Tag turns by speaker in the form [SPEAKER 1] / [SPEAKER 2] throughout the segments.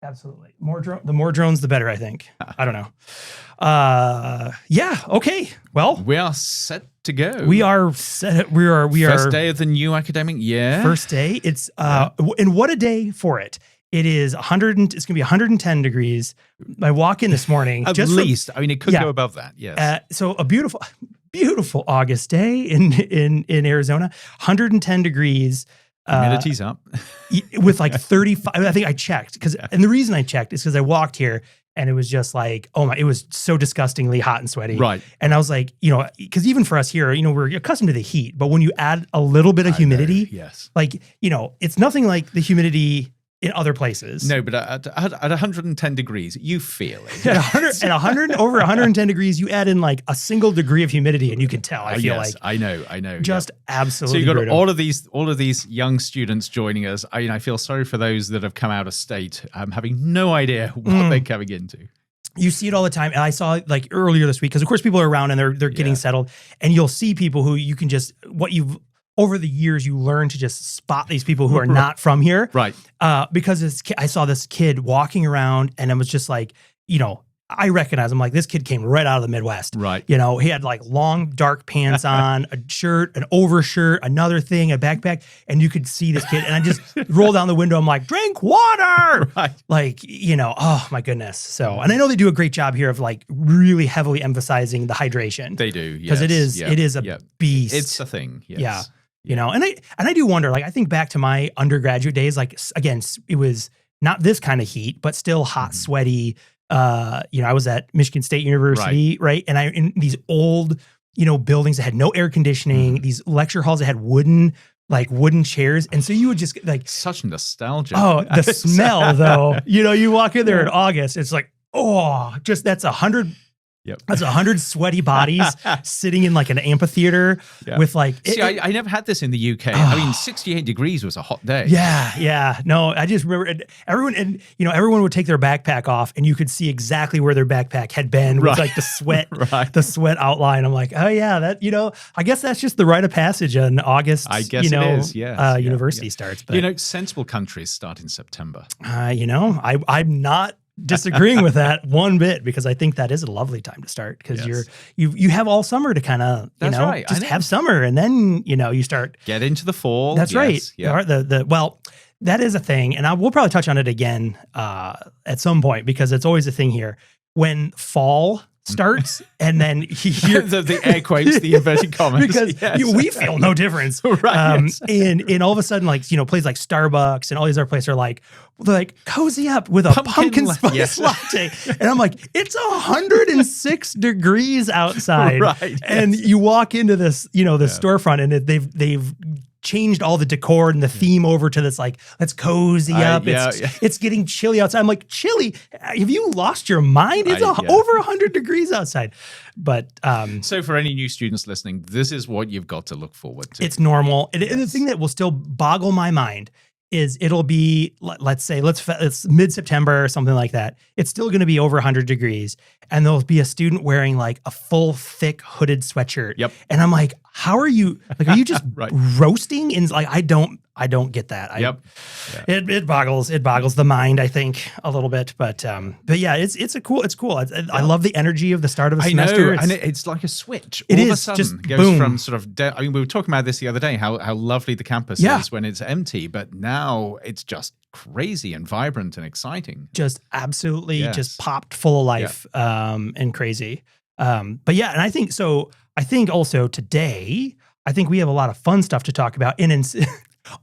[SPEAKER 1] Absolutely. The more drones, the better, I think. I don't know. Yeah. Okay. Well,
[SPEAKER 2] we are set to go.
[SPEAKER 1] We are set. We are
[SPEAKER 2] first day of the new academic year.
[SPEAKER 1] First day. It's and what a day for it. It is it's going to be 110 degrees. I walk in this morning.
[SPEAKER 2] At least. I mean, it could go above that. Yes.
[SPEAKER 1] So a beautiful August day in Arizona, 110 degrees.
[SPEAKER 2] Humidity's up.
[SPEAKER 1] With like 35. I think I checked and the reason I checked is because I walked here and it was just like, it was so disgustingly hot and sweaty.
[SPEAKER 2] Right.
[SPEAKER 1] And I was like, because even for us here, we're accustomed to the heat, but when you add a little bit of humidity,
[SPEAKER 2] yes,
[SPEAKER 1] like, it's nothing like the humidity in other places.
[SPEAKER 2] No, but at 110 degrees, you feel it.
[SPEAKER 1] At over 110 degrees, you add in like a single degree of humidity, and you can tell. I feel like
[SPEAKER 2] I know.
[SPEAKER 1] Just absolutely.
[SPEAKER 2] So you've got
[SPEAKER 1] brutal.
[SPEAKER 2] all of these young students joining us. I feel sorry for those that have come out of state, having no idea what they're coming into.
[SPEAKER 1] You see it all the time. And I saw like earlier this week, because of course people are around and they're getting settled, and you'll see people who you can just over the years, you learn to just spot these people who are not from here.
[SPEAKER 2] Right.
[SPEAKER 1] Because I saw this kid walking around and it was just like, I recognize him. Like, this kid came right out of the Midwest.
[SPEAKER 2] Right.
[SPEAKER 1] He had like long, dark pants on, a shirt, an overshirt, another thing, a backpack. And you could see this kid. And I just roll down the window. I'm like, drink water.
[SPEAKER 2] Right.
[SPEAKER 1] Like, oh my goodness. So, and I know they do a great job here of like really heavily emphasizing the hydration.
[SPEAKER 2] They do. Yes.
[SPEAKER 1] Because it is a beast.
[SPEAKER 2] It's a thing. Yes.
[SPEAKER 1] Yeah. And I do wonder, like, I think back to my undergraduate days, like, again, it was not this kind of heat, but still hot, sweaty. I was at Michigan State University, right? And in these old, buildings that had no air conditioning, these lecture halls that had wooden chairs. And so you would just like
[SPEAKER 2] such nostalgia.
[SPEAKER 1] Oh, the smell though, you walk in there in August, it's like, that's 100.
[SPEAKER 2] Yep.
[SPEAKER 1] That's 100 sweaty bodies sitting in like an amphitheater with like.
[SPEAKER 2] I never had this in the UK. I mean, 68 degrees was a hot day.
[SPEAKER 1] Yeah. No, I just remember everyone would take their backpack off, and you could see exactly where their backpack had been with like the sweat, the sweat outline. I'm like, oh yeah, that I guess that's just the rite of passage in August.
[SPEAKER 2] I guess it is. Yes.
[SPEAKER 1] University starts. But
[SPEAKER 2] sensible countries start in September.
[SPEAKER 1] I'm not disagreeing with that one bit, because I think that is a lovely time to start, because you have all summer to kind of just have summer, and then you start
[SPEAKER 2] get into the fall.
[SPEAKER 1] That's right. Yeah. That is a thing, and we'll probably touch on it again at some point, because it's always a thing here when fall starts, and then
[SPEAKER 2] the air quotes, the inverted commas,
[SPEAKER 1] because we feel no difference,
[SPEAKER 2] right?
[SPEAKER 1] And all of a sudden, like places like Starbucks and all these other places are they're like cozy up with a pumpkin spice latte, and I'm like, it's 106 degrees outside,
[SPEAKER 2] right?
[SPEAKER 1] And you walk into this, storefront, and they've changed all the decor and the theme over to this, like, let's cozy up. It's getting chilly outside. I'm like, chilly? Have you lost your mind? It's over 100 degrees outside. But
[SPEAKER 2] so for any new students listening, this is what you've got to look forward to.
[SPEAKER 1] It's normal. And the thing that will still boggle my mind is it'll be, let's say, it's mid-September or something like that. It's still going to be over 100 degrees. And there'll be a student wearing like a full, thick, hooded sweatshirt.
[SPEAKER 2] Yep.
[SPEAKER 1] And I'm like, how are you just roasting? And like, I don't get that. It boggles the mind, I think, a little bit. But yeah, it's cool. I love the energy of the start of a semester.
[SPEAKER 2] And it's like a switch.
[SPEAKER 1] It
[SPEAKER 2] All of a
[SPEAKER 1] is
[SPEAKER 2] sudden,
[SPEAKER 1] just
[SPEAKER 2] goes
[SPEAKER 1] boom.
[SPEAKER 2] From sort of, we were talking about this the other day, how lovely the campus is when it's empty, but now it's just crazy and vibrant and exciting.
[SPEAKER 1] Just absolutely just popped full of life and crazy. But yeah, and I think also today, I think we have a lot of fun stuff to talk about. And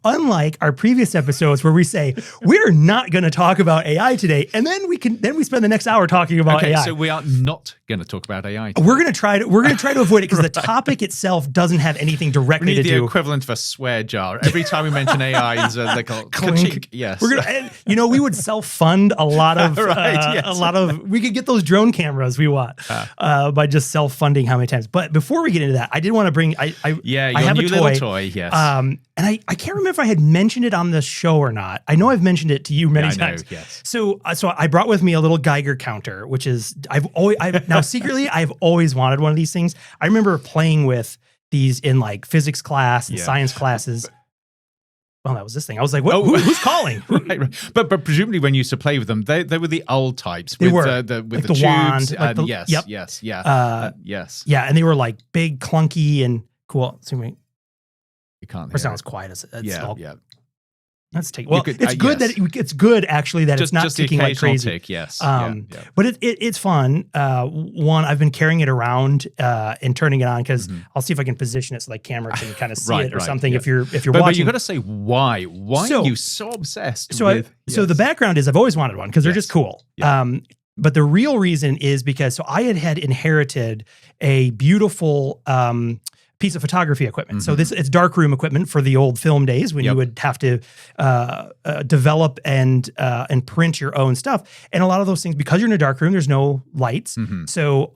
[SPEAKER 1] unlike our previous episodes where we say we're not going to talk about AI today, and then we spend the next hour talking about AI.
[SPEAKER 2] So we are not going to talk about AI today.
[SPEAKER 1] We're going to try to avoid it, because the topic itself doesn't have anything directly to do.
[SPEAKER 2] We need the equivalent of a swear jar. Every time we mention AI, it's like a
[SPEAKER 1] clink.
[SPEAKER 2] Yes.
[SPEAKER 1] We're gonna, we would self-fund a lot of, we could get those drone cameras we want by just self-funding how many times. But before we get into that, I did want to bring, I have a
[SPEAKER 2] little toy, yes.
[SPEAKER 1] And I can't remember if I had mentioned it on the show or not. I know I've mentioned it to you many times.
[SPEAKER 2] Yes.
[SPEAKER 1] So I brought with me a little Geiger counter, which is now secretly I've always wanted one of these things. I remember playing with these in like physics class and science classes. well, that was this thing. I was like, what? Who's calling?
[SPEAKER 2] Right. But presumably when you used to play with them, they were the old types.
[SPEAKER 1] They
[SPEAKER 2] with
[SPEAKER 1] were.
[SPEAKER 2] The
[SPEAKER 1] Like
[SPEAKER 2] tubes.
[SPEAKER 1] wand.
[SPEAKER 2] Yes.
[SPEAKER 1] Yes. Yeah, and they were like big, clunky, and cool. So wait,
[SPEAKER 2] you can't
[SPEAKER 1] hear sounds quiet as
[SPEAKER 2] yeah.
[SPEAKER 1] Let's take. Well, it's good that it's good actually that it's not ticking like crazy.
[SPEAKER 2] Tick, yes.
[SPEAKER 1] But it's fun. One, I've been carrying it around and turning it on because I'll see if I can position it so like camera can kind of see it or something. Yeah. If you're watching,
[SPEAKER 2] but you got to say why. Why are you so obsessed?
[SPEAKER 1] So the background is I've always wanted one because they're just cool. Yeah. But the real reason is because I had inherited a beautiful piece of photography equipment. So it's darkroom equipment for the old film days when you would have to develop and print your own stuff. And a lot of those things, because you're in a darkroom, there's no lights. So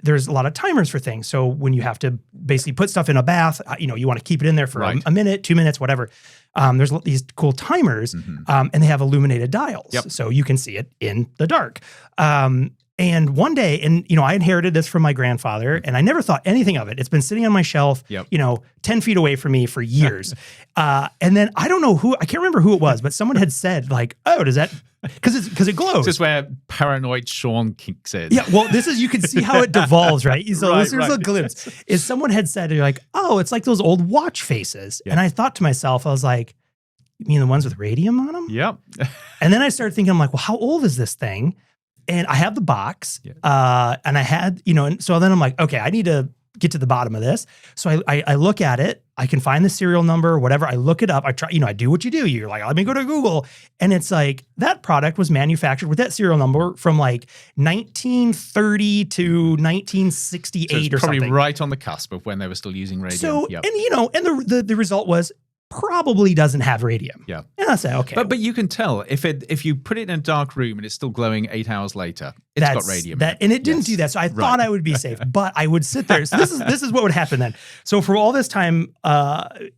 [SPEAKER 1] there's a lot of timers for things. So when you have to basically put stuff in a bath, you want to keep it in there for a minute, 2 minutes, whatever. There's these cool timers and they have illuminated dials. So you can see it in the dark. And one day, I inherited this from my grandfather, and I never thought anything of it. It's been sitting on my shelf, 10 feet away from me for years. And then I don't know I can't remember who it was, but someone had said like, oh, does that, because it glows.
[SPEAKER 2] This is where paranoid Sean kicks in.
[SPEAKER 1] Yeah, well, you can see how it devolves, right? So here's a glimpse. Is someone had said, you're like, oh, it's like those old watch faces. And I thought to myself, I was like, you mean the ones with radium on them?
[SPEAKER 2] Yep.
[SPEAKER 1] And then I started thinking, I'm like, well, how old is this thing? And I have the box, and I had, and so then I'm like, okay, I need to get to the bottom of this. So I look at it, I can find the serial number, whatever. I look it up. I try, I do what you do. You're like, let me go to Google. And it's like, that product was manufactured with that serial number from like 1930 to 1968
[SPEAKER 2] so it's
[SPEAKER 1] or
[SPEAKER 2] probably
[SPEAKER 1] something.
[SPEAKER 2] Right on the cusp of when they were still using radium.
[SPEAKER 1] So, and the result was, probably doesn't have radium.
[SPEAKER 2] Yeah.
[SPEAKER 1] And I say, okay.
[SPEAKER 2] But you can tell if you put it in a dark room and it's still glowing 8 hours later, it's got radium.
[SPEAKER 1] And it didn't do that. So I thought I would be safe, but I would sit there. So this is what would happen then. So for all this time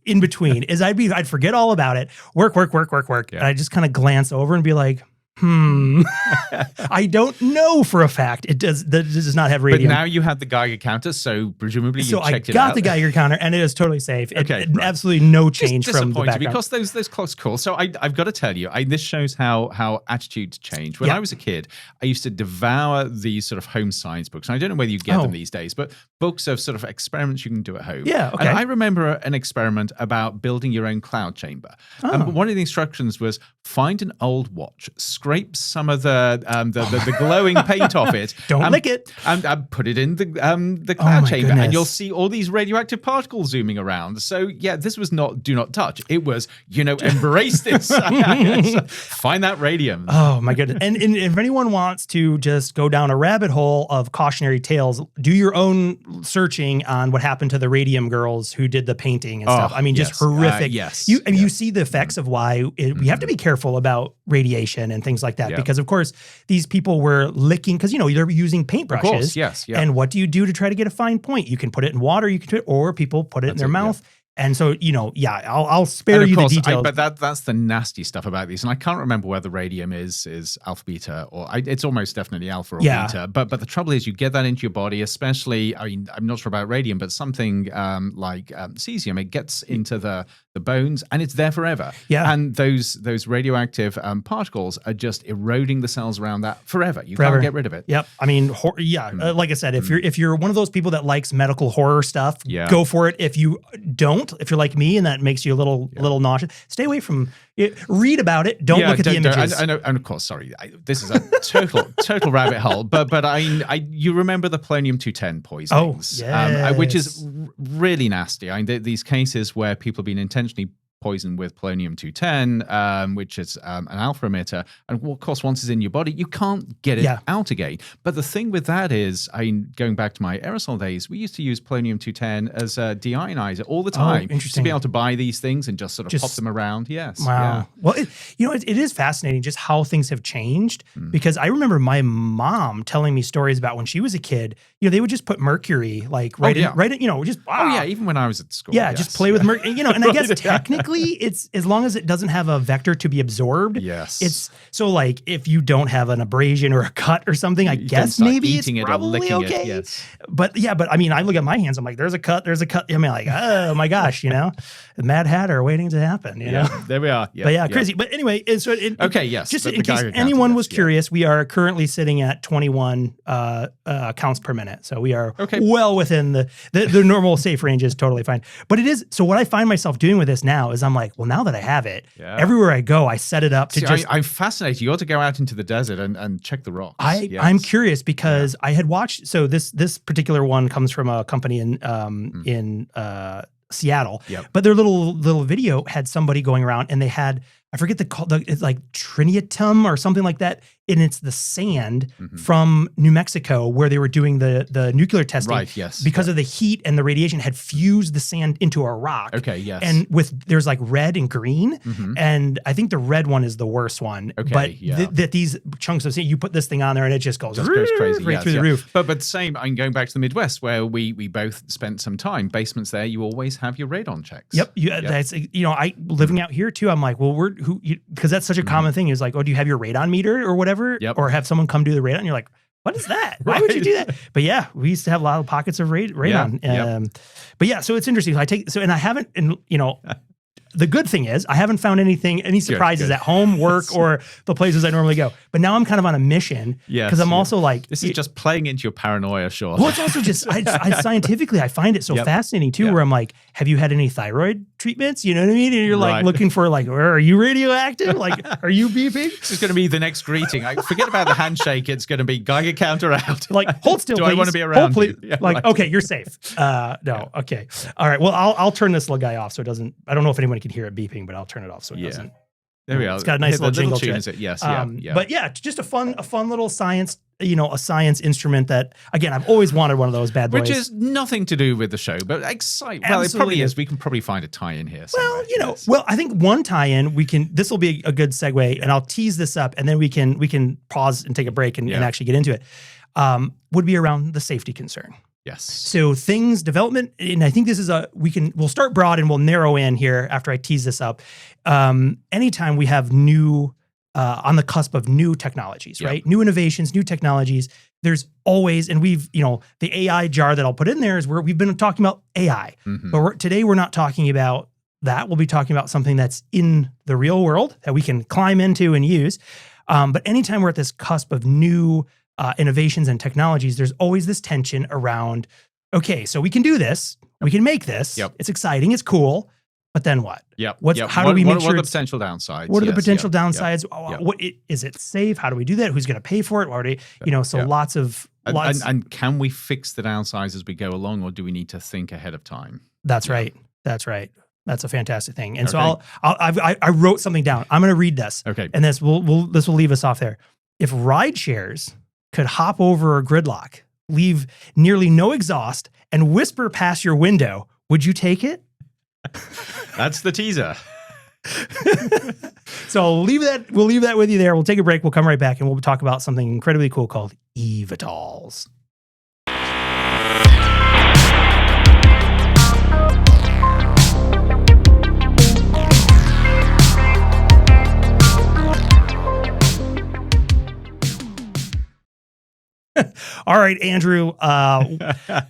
[SPEAKER 1] in between is I'd forget all about it, work. Yeah. And I just kind of glance over and be like, I don't know for a fact it does not have radium.
[SPEAKER 2] But now you have the Geiger counter, so presumably you checked it out.
[SPEAKER 1] So I got the Geiger counter, and it is totally safe. Absolutely no change from the background.
[SPEAKER 2] Because those clocks cool. So I've got to tell you, this shows how attitudes change. When I was a kid, I used to devour these sort of home science books. And I don't know whether you get them these days, but books of sort of experiments you can do at home.
[SPEAKER 1] Yeah, okay.
[SPEAKER 2] And I remember an experiment about building your own cloud chamber. And one of the instructions was find an old watch, scrape some of the glowing paint off it.
[SPEAKER 1] Don't lick it.
[SPEAKER 2] And put it in the cloud chamber. Goodness. And you'll see all these radioactive particles zooming around. So yeah, this was not do not touch. It was, embrace this. Find that radium.
[SPEAKER 1] Oh my goodness. And if anyone wants to just go down a rabbit hole of cautionary tales, do your own searching on what happened to the radium girls who did the painting and stuff. I mean, just horrific. You see the effects of why we have to be careful about radiation and things like that, because of course these people were licking, because they're using paintbrushes. Of course,
[SPEAKER 2] yes.
[SPEAKER 1] And what do you do to try to get a fine point? You can put it in water, or people put it in their mouth. And so, I'll spare you the details.
[SPEAKER 2] But that's the nasty stuff about these. And I can't remember whether radium is alpha, beta, or it's almost definitely alpha or beta. But the trouble is you get that into your body, especially, I'm not sure about radium, but something like cesium, it gets into the bones and it's there forever. Yeah. And those radioactive particles are just eroding the cells around that forever. You can't get rid of it.
[SPEAKER 1] Yep. I mean, like I said, if you're one of those people that likes medical horror stuff, go for it. If you don't, if you're like me and that makes you a little nauseous, stay away from it. Read about it. Don't look at the images.
[SPEAKER 2] I know, and of course, sorry, this is a total rabbit hole. But you remember the polonium-210 poisonings, which is really nasty. These cases where people have been intentionally poisoned with polonium-210, which is an alpha emitter. And of course, once it's in your body, you can't get it out again. But the thing with that is, going back to my aerosol days, we used to use polonium-210 as a deionizer all the time. To be able to buy these things and just sort of pop them around. Yes.
[SPEAKER 1] Wow. Yeah. Well, it is fascinating just how things have changed, because I remember my mom telling me stories about when she was a kid, they would just put mercury, like even when I was at school.
[SPEAKER 2] Yeah,
[SPEAKER 1] just play with mercury, and I guess technically technically, it's as long as it doesn't have a vector to be absorbed.
[SPEAKER 2] Yes.
[SPEAKER 1] It's so like if you don't have an abrasion or a cut or something, I guess maybe it's probably okay.
[SPEAKER 2] It, yes.
[SPEAKER 1] But yeah, but I mean, I look at my hands. I'm like, there's a cut. I mean, like, oh my gosh, you know, the Mad Hatter waiting to happen. You know,
[SPEAKER 2] there we are. Yeah,
[SPEAKER 1] but yeah, crazy. But anyway, and so
[SPEAKER 2] yes.
[SPEAKER 1] Just in case anyone was curious, we are currently sitting at 21 counts per minute. So we are well within the normal safe range is totally fine. But it is, so what I find myself doing with this now is I'm like, well, now that I have it, everywhere I go, I set it up to
[SPEAKER 2] I'm fascinated. You ought to go out into the desert and check the rocks.
[SPEAKER 1] I'm curious because I had watched, so this particular one comes from a company in Seattle, but their little video had somebody going around and they had, I forget it's like trinium or something like that. And it's the sand from New Mexico where they were doing the nuclear testing.
[SPEAKER 2] Right, yes.
[SPEAKER 1] Because of the heat and the radiation had fused the sand into a rock.
[SPEAKER 2] Okay, yes.
[SPEAKER 1] And there's like red and green. And I think the red one is the worst one.
[SPEAKER 2] Okay,
[SPEAKER 1] but that these chunks of sand, you put this thing on there and it just goes
[SPEAKER 2] crazy.
[SPEAKER 1] Right through the roof.
[SPEAKER 2] But same, I'm going back to the Midwest where we both spent some time. Basements there, you always have your radon checks.
[SPEAKER 1] Yep. That's, you know, I living out here too, I'm like, well, because that's such a common thing is like, oh, do you have your radon meter or whatever? Or have someone come do the radon? And you're like, what is that? Why would you do that? But yeah, we used to have a lot of pockets of radon. But yeah, so it's interesting. And I haven't, and you know, the good thing is I haven't found any surprises at home, work, or the places I normally go. But now I'm kind of on a mission because I'm also like,
[SPEAKER 2] this is just playing into your paranoia, Sean.
[SPEAKER 1] Well, it's also just scientifically, I find it so fascinating too. Where I'm like, have you had any thyroid treatments? You know what I mean? And you're like looking for like, are you radioactive? Like, are you beeping?
[SPEAKER 2] This is going to be the next greeting. Forget about the handshake. It's going to be Geiger counter out.
[SPEAKER 1] Like, hold still, please.
[SPEAKER 2] I want to be around you?
[SPEAKER 1] Yeah, like, okay, you're safe. No, okay, all right. Well, I'll turn this little guy off so it doesn't. I don't know if anyone can hear it beeping, but I'll turn it off so it doesn't.
[SPEAKER 2] There we are.
[SPEAKER 1] It's got a nice little jingle to it.
[SPEAKER 2] Yes,
[SPEAKER 1] But yeah, just a fun little science, a science instrument that, again, I've always wanted one of those bad boys.
[SPEAKER 2] Which is nothing to do with the show, but exciting. Well, it probably is. We can probably find a tie-in here somewhere.
[SPEAKER 1] Well, I think one tie-in, this will be a good segue, and I'll tease this up, and then we can pause and take a break and actually get into it, would be around the safety concern.
[SPEAKER 2] Yes.
[SPEAKER 1] So development, and I think this is we'll start broad and we'll narrow in here after I tease this up. Anytime we have on the cusp of new technologies, right? New innovations, new technologies, there's always, and the AI jar that I'll put in there is where we've been talking about AI, but today we're not talking about that. We'll be talking about something that's in the real world that we can climb into and use. But anytime we're at this cusp of new innovations and technologies, there's always this tension around, okay, so we can do this, we can make this, it's exciting, it's cool, but then what? How do we make sure?
[SPEAKER 2] What are the potential downsides?
[SPEAKER 1] What are the potential downsides? What is it safe? How do we do that? Who's going to pay for it? Lots of.
[SPEAKER 2] And can we fix the downsides as we go along, or do we need to think ahead of time?
[SPEAKER 1] That's right. That's right. That's a fantastic thing. And so I wrote something down. I'm going to read this.
[SPEAKER 2] Okay.
[SPEAKER 1] And this will leave us off there. If ride shares could hop over a gridlock, leave nearly no exhaust, and whisper past your window, would you take it?
[SPEAKER 2] That's the teaser.
[SPEAKER 1] So we'll leave that with you there. We'll take a break. We'll come right back and we'll talk about something incredibly cool called eVTOLs. All right, Andrew,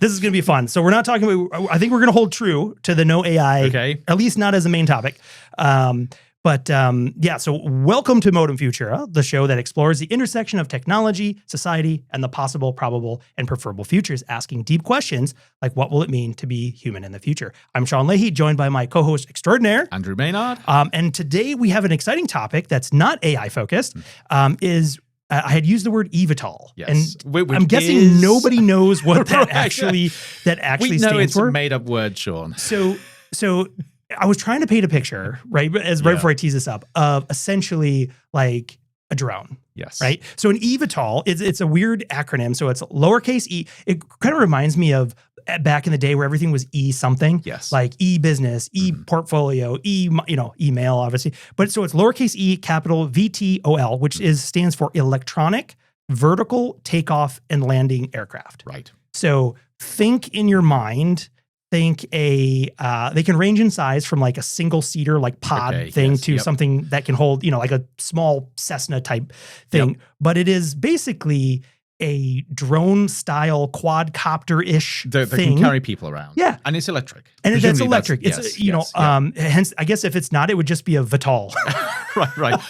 [SPEAKER 1] this is going to be fun. So we're not talking about, I think we're going to hold true to the no AI, at least not as a main topic. So welcome to Modem Futura, the show that explores the intersection of technology, society, and the possible, probable, and preferable futures, asking deep questions like what will it mean to be human in the future? I'm Sean Leahy, joined by my co-host extraordinaire,
[SPEAKER 2] Andrew Maynard.
[SPEAKER 1] And today we have an exciting topic that's not AI focused, I had used the word eVTOL, and I'm guessing nobody knows what that actually stands for.
[SPEAKER 2] It's a made-up word, Sean.
[SPEAKER 1] So I was trying to paint a picture, right before I tease this up, of essentially like a drone.
[SPEAKER 2] Yes.
[SPEAKER 1] Right. So an eVTOL, it's a weird acronym. So it's lowercase e. It kind of reminds me of back in the day where everything was e something.
[SPEAKER 2] Yes.
[SPEAKER 1] Like e-business, e-portfolio, email, obviously. But so it's lowercase e, capital VTOL, which stands for electronic vertical takeoff and landing aircraft.
[SPEAKER 2] Right.
[SPEAKER 1] So think in your mind think they can range in size from like a single seater, like pod thing to something that can hold, like a small Cessna type thing. But it is basically a drone style quadcopter-ish
[SPEAKER 2] that
[SPEAKER 1] thing.
[SPEAKER 2] Can carry people around.
[SPEAKER 1] Yeah.
[SPEAKER 2] And it's electric.
[SPEAKER 1] And it's electric. Hence, I guess if it's not, it would just be a VTOL.
[SPEAKER 2] right.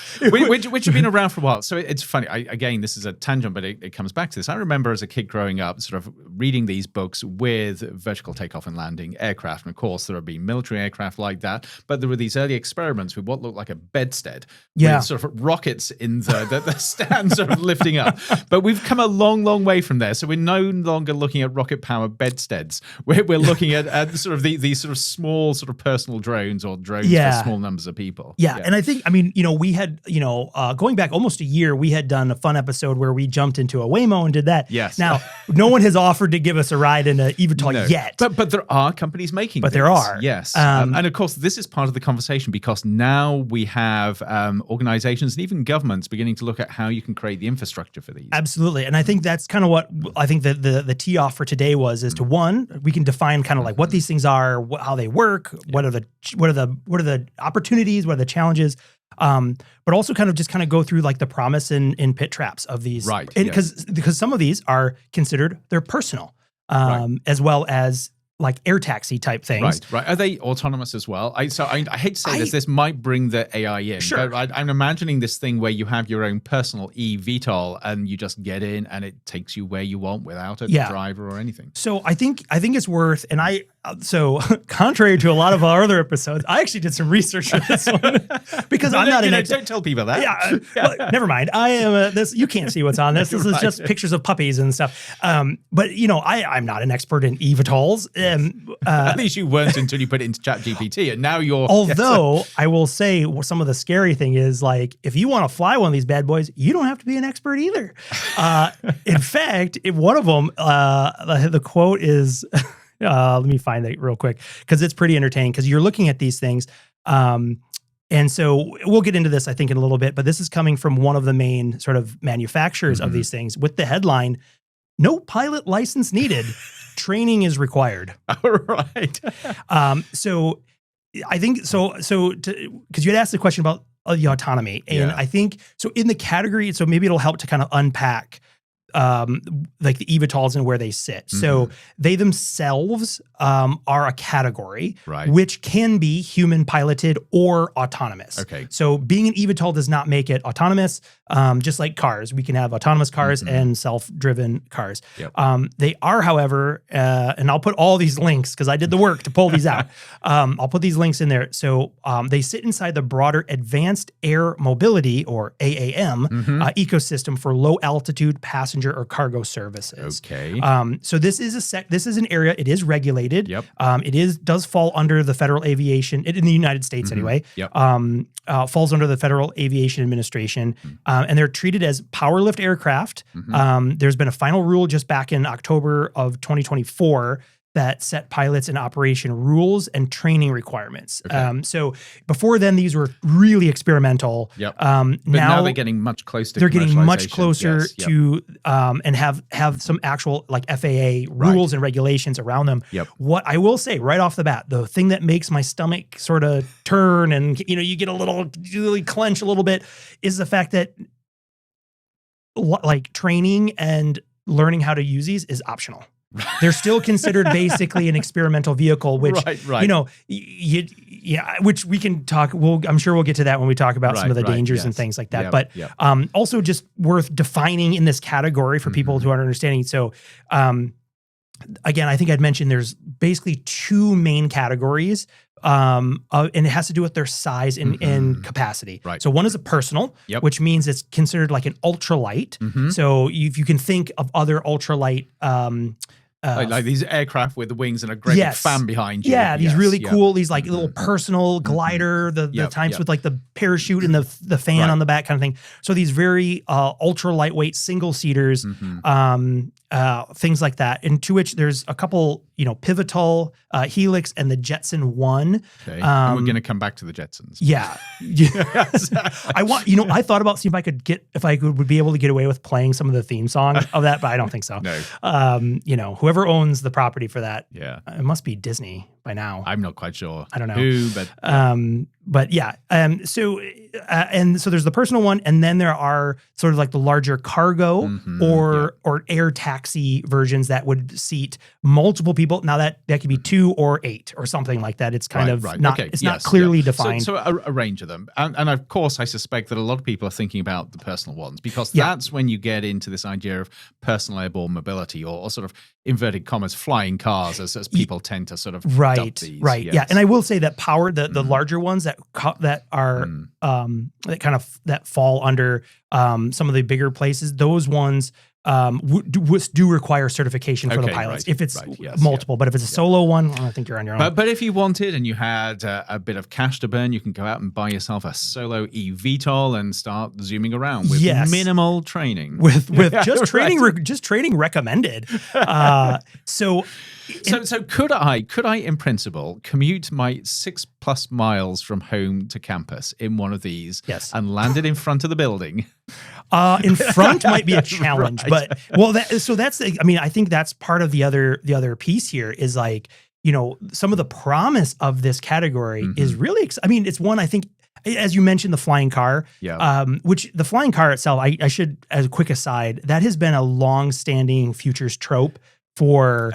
[SPEAKER 2] which have been around for a while. So it's funny. Again, this is a tangent, but it comes back to this. I remember as a kid growing up, sort of reading these books with vertical takeoff and landing aircraft. And of course, there have been military aircraft like that. But there were these early experiments with what looked like a bedstead. With sort of rockets in the stand sort of lifting up. But we've come a long way from there. So we're no longer looking at rocket-powered bedsteads. We're looking at sort of these sort of small sort of personal drones or drones for small numbers of people.
[SPEAKER 1] Yeah. And I think, we had, going back almost a year, we had done a fun episode where we jumped into a Waymo and did that.
[SPEAKER 2] Yes.
[SPEAKER 1] Now, no one has offered to give us a ride in an eVTOL yet.
[SPEAKER 2] But there are companies making
[SPEAKER 1] But there are.
[SPEAKER 2] Yes. And of course, this is part of the conversation because now we have organizations and even governments beginning to look at how you can create the infrastructure for these.
[SPEAKER 1] Absolutely. And I think that's kind of what I think the tee off for today was to one, we can define kind of like what these things are, how they work, what are the opportunities, what are the challenges, but also kind of go through like the promise and pit traps of these,
[SPEAKER 2] right?
[SPEAKER 1] Because some of these are considered they're personal, as well as like air taxi type things.
[SPEAKER 2] Right. Are they autonomous as well? I hate to say this. This might bring the AI in.
[SPEAKER 1] Sure.
[SPEAKER 2] But I'm imagining this thing where you have your own personal eVTOL and you just get in and it takes you where you want without a driver or anything.
[SPEAKER 1] So I think it's worth, and so contrary to a lot of our other episodes, I actually did some research for this one because I'm not an expert.
[SPEAKER 2] Don't tell people that.
[SPEAKER 1] Yeah. Well, never mind. I am you can't see what's on this. This is just pictures of puppies and stuff. But I'm not an expert in eVTOLs.
[SPEAKER 2] At least you weren't until you put it into ChatGPT, and now you're.
[SPEAKER 1] Although I will say some of the scary thing is like if you want to fly one of these bad boys, you don't have to be an expert either. In fact, one of them, the quote is. Let me find that real quick because it's pretty entertaining because you're looking at these things. And so we'll get into this, I think, in a little bit, but this is coming from one of the main sort of manufacturers of these things with the headline, "No pilot license needed. Training is required."
[SPEAKER 2] All right.
[SPEAKER 1] So I think because you had asked the question about the autonomy. And I think, so in the category, so maybe it'll help to kind of unpack like the eVTOLs and where they sit. So they themselves are a category, which can be human piloted or autonomous.
[SPEAKER 2] Okay.
[SPEAKER 1] So being an eVTOL does not make it autonomous. Just like cars, we can have autonomous cars and self-driven cars.
[SPEAKER 2] Yep.
[SPEAKER 1] They are, however, and I'll put all these links because I did the work to pull these out. I'll put these links in there. So they sit inside the broader Advanced Air Mobility, or AAM, ecosystem for low altitude passenger or cargo services.
[SPEAKER 2] Okay.
[SPEAKER 1] So this is an area. It is regulated.
[SPEAKER 2] Yep.
[SPEAKER 1] It does fall under the Federal Aviation in the United States anyway.
[SPEAKER 2] Yep.
[SPEAKER 1] Falls under the Federal Aviation Administration, and they're treated as power lift aircraft. There's been a final rule just back in October of 2024 that set pilots and operation rules and training requirements.
[SPEAKER 2] Okay.
[SPEAKER 1] So before then, these were really experimental.
[SPEAKER 2] Yep. But now they're getting much closer to
[SPEAKER 1] They're getting much closer
[SPEAKER 2] yes.
[SPEAKER 1] to and have some actual like FAA rules and regulations around them.
[SPEAKER 2] Yep.
[SPEAKER 1] What I will say right off the bat, the thing that makes my stomach sort of turn and you get you really clench a little bit is the fact that like training and learning how to use these is optional. They're still considered basically an experimental vehicle, which, which we can talk. I'm sure we'll get to that when we talk about some of the dangers and things like that. But also just worth defining in this category for people who aren't understanding. So, again, I think I'd mentioned there's basically two main categories, and it has to do with their size and capacity.
[SPEAKER 2] Right.
[SPEAKER 1] So one is a personal, which means it's considered like an ultralight. So if you can think of other ultralight,
[SPEAKER 2] like these aircraft with the wings and a great big fan behind you.
[SPEAKER 1] Yeah, these really cool, these like little personal glider, the types with like the parachute and the fan on the back kind of thing. So these very ultra lightweight single seaters, things like that. And to which there's a couple, Pivotal, Helix, and the Jetson 1.
[SPEAKER 2] Okay. And we're going to come back to the Jetsons.
[SPEAKER 1] Yeah. I thought about seeing if I would be able to get away with playing some of the theme song of that, but I don't think so.
[SPEAKER 2] No.
[SPEAKER 1] Whoever owns the property for that,
[SPEAKER 2] it
[SPEAKER 1] must be Disney by now.
[SPEAKER 2] I'm not quite sure.
[SPEAKER 1] I don't know
[SPEAKER 2] who,
[SPEAKER 1] but yeah. So there's the personal one, and then there are sort of like the larger cargo or air taxi versions that would seat multiple people. Now that could be 2 or 8 or something like that. It's kind of not. Okay. It's not clearly defined.
[SPEAKER 2] So a range of them, and of course, I suspect that a lot of people are thinking about the personal ones because that's when you get into this idea of personal airborne mobility or sort of inverted commas flying cars, as people tend to sort of dub these.
[SPEAKER 1] Right. Yes. Yeah. And I will say that the larger ones that are that fall under some of the bigger places, those ones do require certification for the pilots if it's multiple. But if it's a solo one, I think you're on your own.
[SPEAKER 2] But if you wanted and you had a bit of cash to burn, you can go out and buy yourself a solo eVTOL and start zooming around with minimal training.
[SPEAKER 1] With just training, just training recommended. So
[SPEAKER 2] could I in principle commute my 6+ miles from home to campus in one of these and land it in front of the building?
[SPEAKER 1] In front might be a challenge, but I think that's part of the other piece here is like, some of the promise of this category is really, it's one, I think, as you mentioned, the flying car, which the flying car itself, I should, as a quick aside, that has been a long-standing futures trope for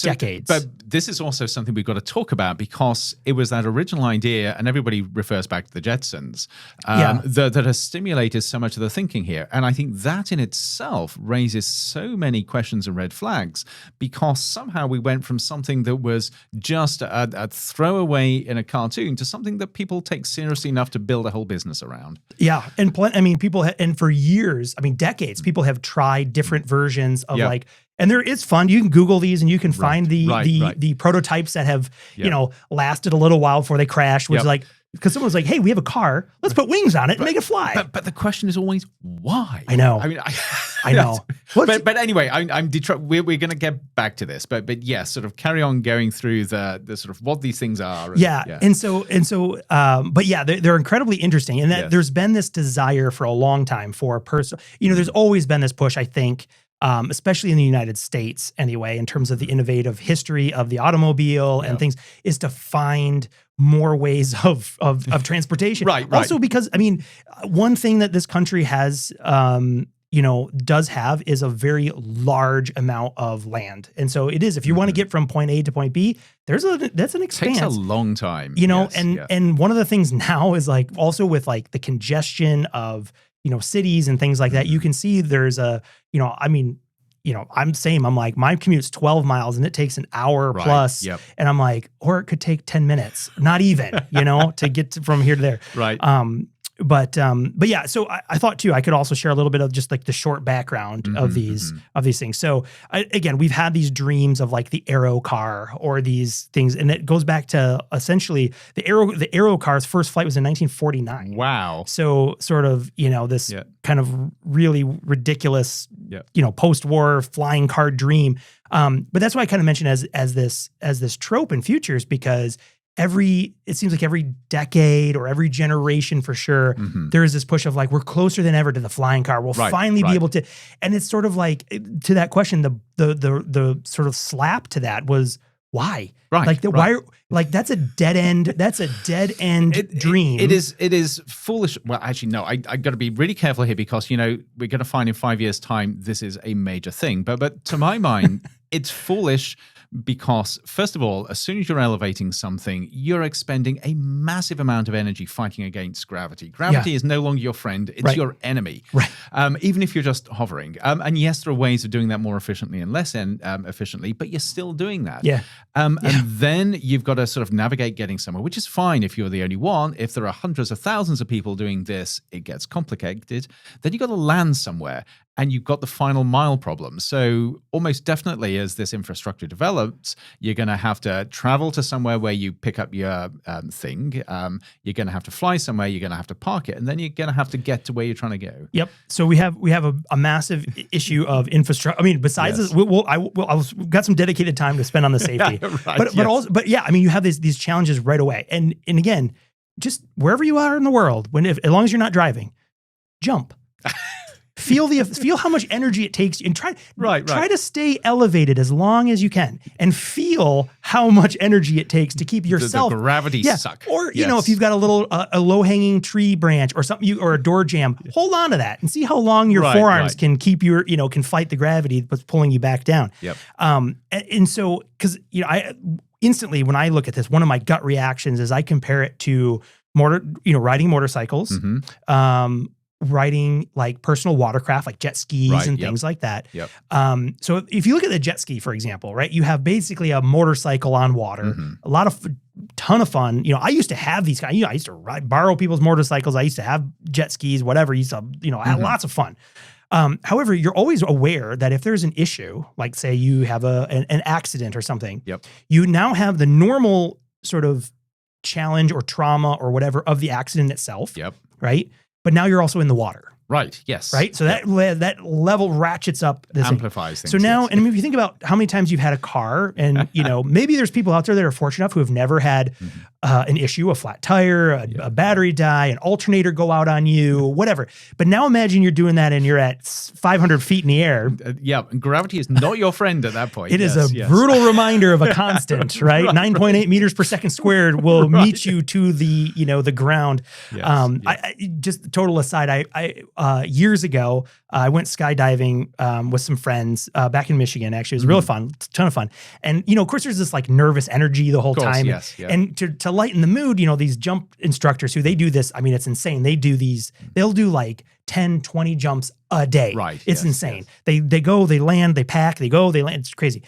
[SPEAKER 1] decades.
[SPEAKER 2] But this is also something we've got to talk about because it was that original idea, and everybody refers back to the Jetsons, that has stimulated so much of the thinking here. And I think that in itself raises so many questions and red flags because somehow we went from something that was just a throwaway in a cartoon to something that people take seriously enough to build a whole business around.
[SPEAKER 1] Yeah. And and for years, decades, people have tried different versions of and there is fun. You can Google these and you can find the prototypes that have, lasted a little while before they crash, which is like, because someone's like, hey, we have a car, let's put wings on it and make it fly.
[SPEAKER 2] But the question is always why?
[SPEAKER 1] I know. I know.
[SPEAKER 2] But anyway, I'm Detroit. We're going to get back to this, but yes, sort of carry on going through the sort of what these things are.
[SPEAKER 1] But they're incredibly interesting, and that there's been this desire for a long time for a person. There's always been this push, I think. Especially in the United States anyway, in terms of the innovative history of the automobile and things, is to find more ways of transportation. Right. Also because, one thing that this country has, does have is a very large amount of land. And so it is, if you want to get from point A to point B, that's an expanse.
[SPEAKER 2] It takes a long time.
[SPEAKER 1] And one of the things now is like, also with like the congestion of, cities and things like that, you can see there's I'm like, my commute's 12 miles and it takes an hour plus. Yep. And I'm like, or it could take 10 minutes, not even, to get from here to there.
[SPEAKER 2] Right.
[SPEAKER 1] But yeah, so I thought too, I could also share a little bit of just like the short background of these things. So again, we've had these dreams of like the Aero car or these things, and it goes back to essentially the Aero car's first flight was in 1949.
[SPEAKER 2] Wow.
[SPEAKER 1] So sort of, this kind of really ridiculous, post-war flying car dream. But that's why I kind of mentioned as this trope in futures, because it seems like every decade or every generation for sure, there is this push of like, we're closer than ever to the flying car. We'll finally be able to, and it's sort of like, to that question, the sort of slap to that was why? Right. Why? Like that's a dead end. That's a dead end dream.
[SPEAKER 2] It is foolish. Well, actually, no. I got to be really careful here because we're going to find in 5 years' time this is a major thing. But to my mind, it's foolish. Because, first of all, as soon as you're elevating something, you're expending a massive amount of energy fighting against gravity. Gravity is no longer your friend. It's your enemy.
[SPEAKER 1] Right.
[SPEAKER 2] Even if you're just hovering. And yes, there are ways of doing that more efficiently and less efficiently, but you're still doing that.
[SPEAKER 1] Yeah.
[SPEAKER 2] And then you've got to sort of navigate getting somewhere, which is fine if you're the only one. If there are hundreds of thousands of people doing this, it gets complicated. Then you've got to land somewhere. and you've got the final mile problem. So almost definitely as this infrastructure develops, you're going to have to travel to somewhere where you pick up your thing. You're going to have to fly somewhere. You're going to have to park it, and then you're going to have to get to where you're trying to go.
[SPEAKER 1] Yep. So we have a massive issue of infrastructure. I mean, besides this, I've got some dedicated time to spend on the safety, but yeah, I mean, you have these challenges right away, and again, just wherever you are in the world, as long as you're not driving, jump. Feel how much energy it takes, and try to stay elevated as long as you can, and feel how much energy it takes to keep yourself
[SPEAKER 2] the gravity suck.
[SPEAKER 1] Or you know, if you've got a little a low hanging tree branch or something, or a door jamb, hold on to that and see how long your forearms can keep can fight the gravity that's pulling you back down.
[SPEAKER 2] Yep.
[SPEAKER 1] And so, because I instantly, when I look at this, one of my gut reactions is I compare it to riding motorcycles.
[SPEAKER 2] Mm-hmm.
[SPEAKER 1] Riding like personal watercraft, like jet skis and things like that.
[SPEAKER 2] Yep.
[SPEAKER 1] So if you look at the jet ski, for example, right, you have basically a motorcycle on water, ton of fun. I used to have these guys. I used to borrow people's motorcycles. I used to have jet skis, whatever. I had lots of fun. However, you're always aware that if there's an issue, like say you have an accident or something, you now have the normal sort of challenge or trauma or whatever of the accident itself. Right. But now you're also in the water.
[SPEAKER 2] Right. Yes.
[SPEAKER 1] Right. So that level ratchets up.
[SPEAKER 2] Amplifies things.
[SPEAKER 1] So now, and if you think about how many times you've had a car, and maybe there's people out there that are fortunate enough who have never had an issue, a flat tire, a battery die, an alternator go out on you, whatever. But now imagine you're doing that and you're at 500 feet in the air.
[SPEAKER 2] Gravity is not your friend at that point.
[SPEAKER 1] It is a brutal reminder of a constant, right? 9.8 meters per second squared will meet you to the the ground. I just total aside, I years ago, I went skydiving with some friends back in Michigan. Actually, it was really fun, ton of fun. And of course, there's this like nervous energy the whole time. And to lighten the mood, these jump instructors who they do this. I mean, it's insane. They'll do like 10, 20 jumps a day.
[SPEAKER 2] Right.
[SPEAKER 1] It's insane. They go, they land, they pack, they go, they land. It's crazy.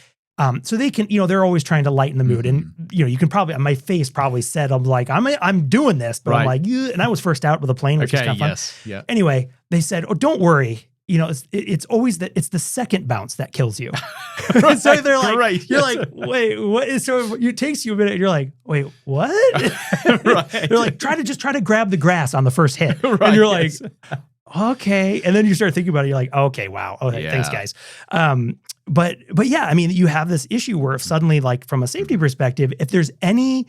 [SPEAKER 1] So they can, they're always trying to lighten the mood. And, you can probably, my face probably said, I'm doing this, but I'm like, and I was first out with a plane, which is kind of fun. Anyway, they said, oh, don't worry. It's always it's the second bounce that kills you. So they're like, you're like, wait, what? So it takes you a minute. And you're like, wait, what? They're like, try to grab the grass on the first hit. And you're like, okay. And then you start thinking about it. You're like, okay, wow. Okay, thanks guys. But yeah, I mean, you have this issue where if suddenly, like from a safety perspective, if there's any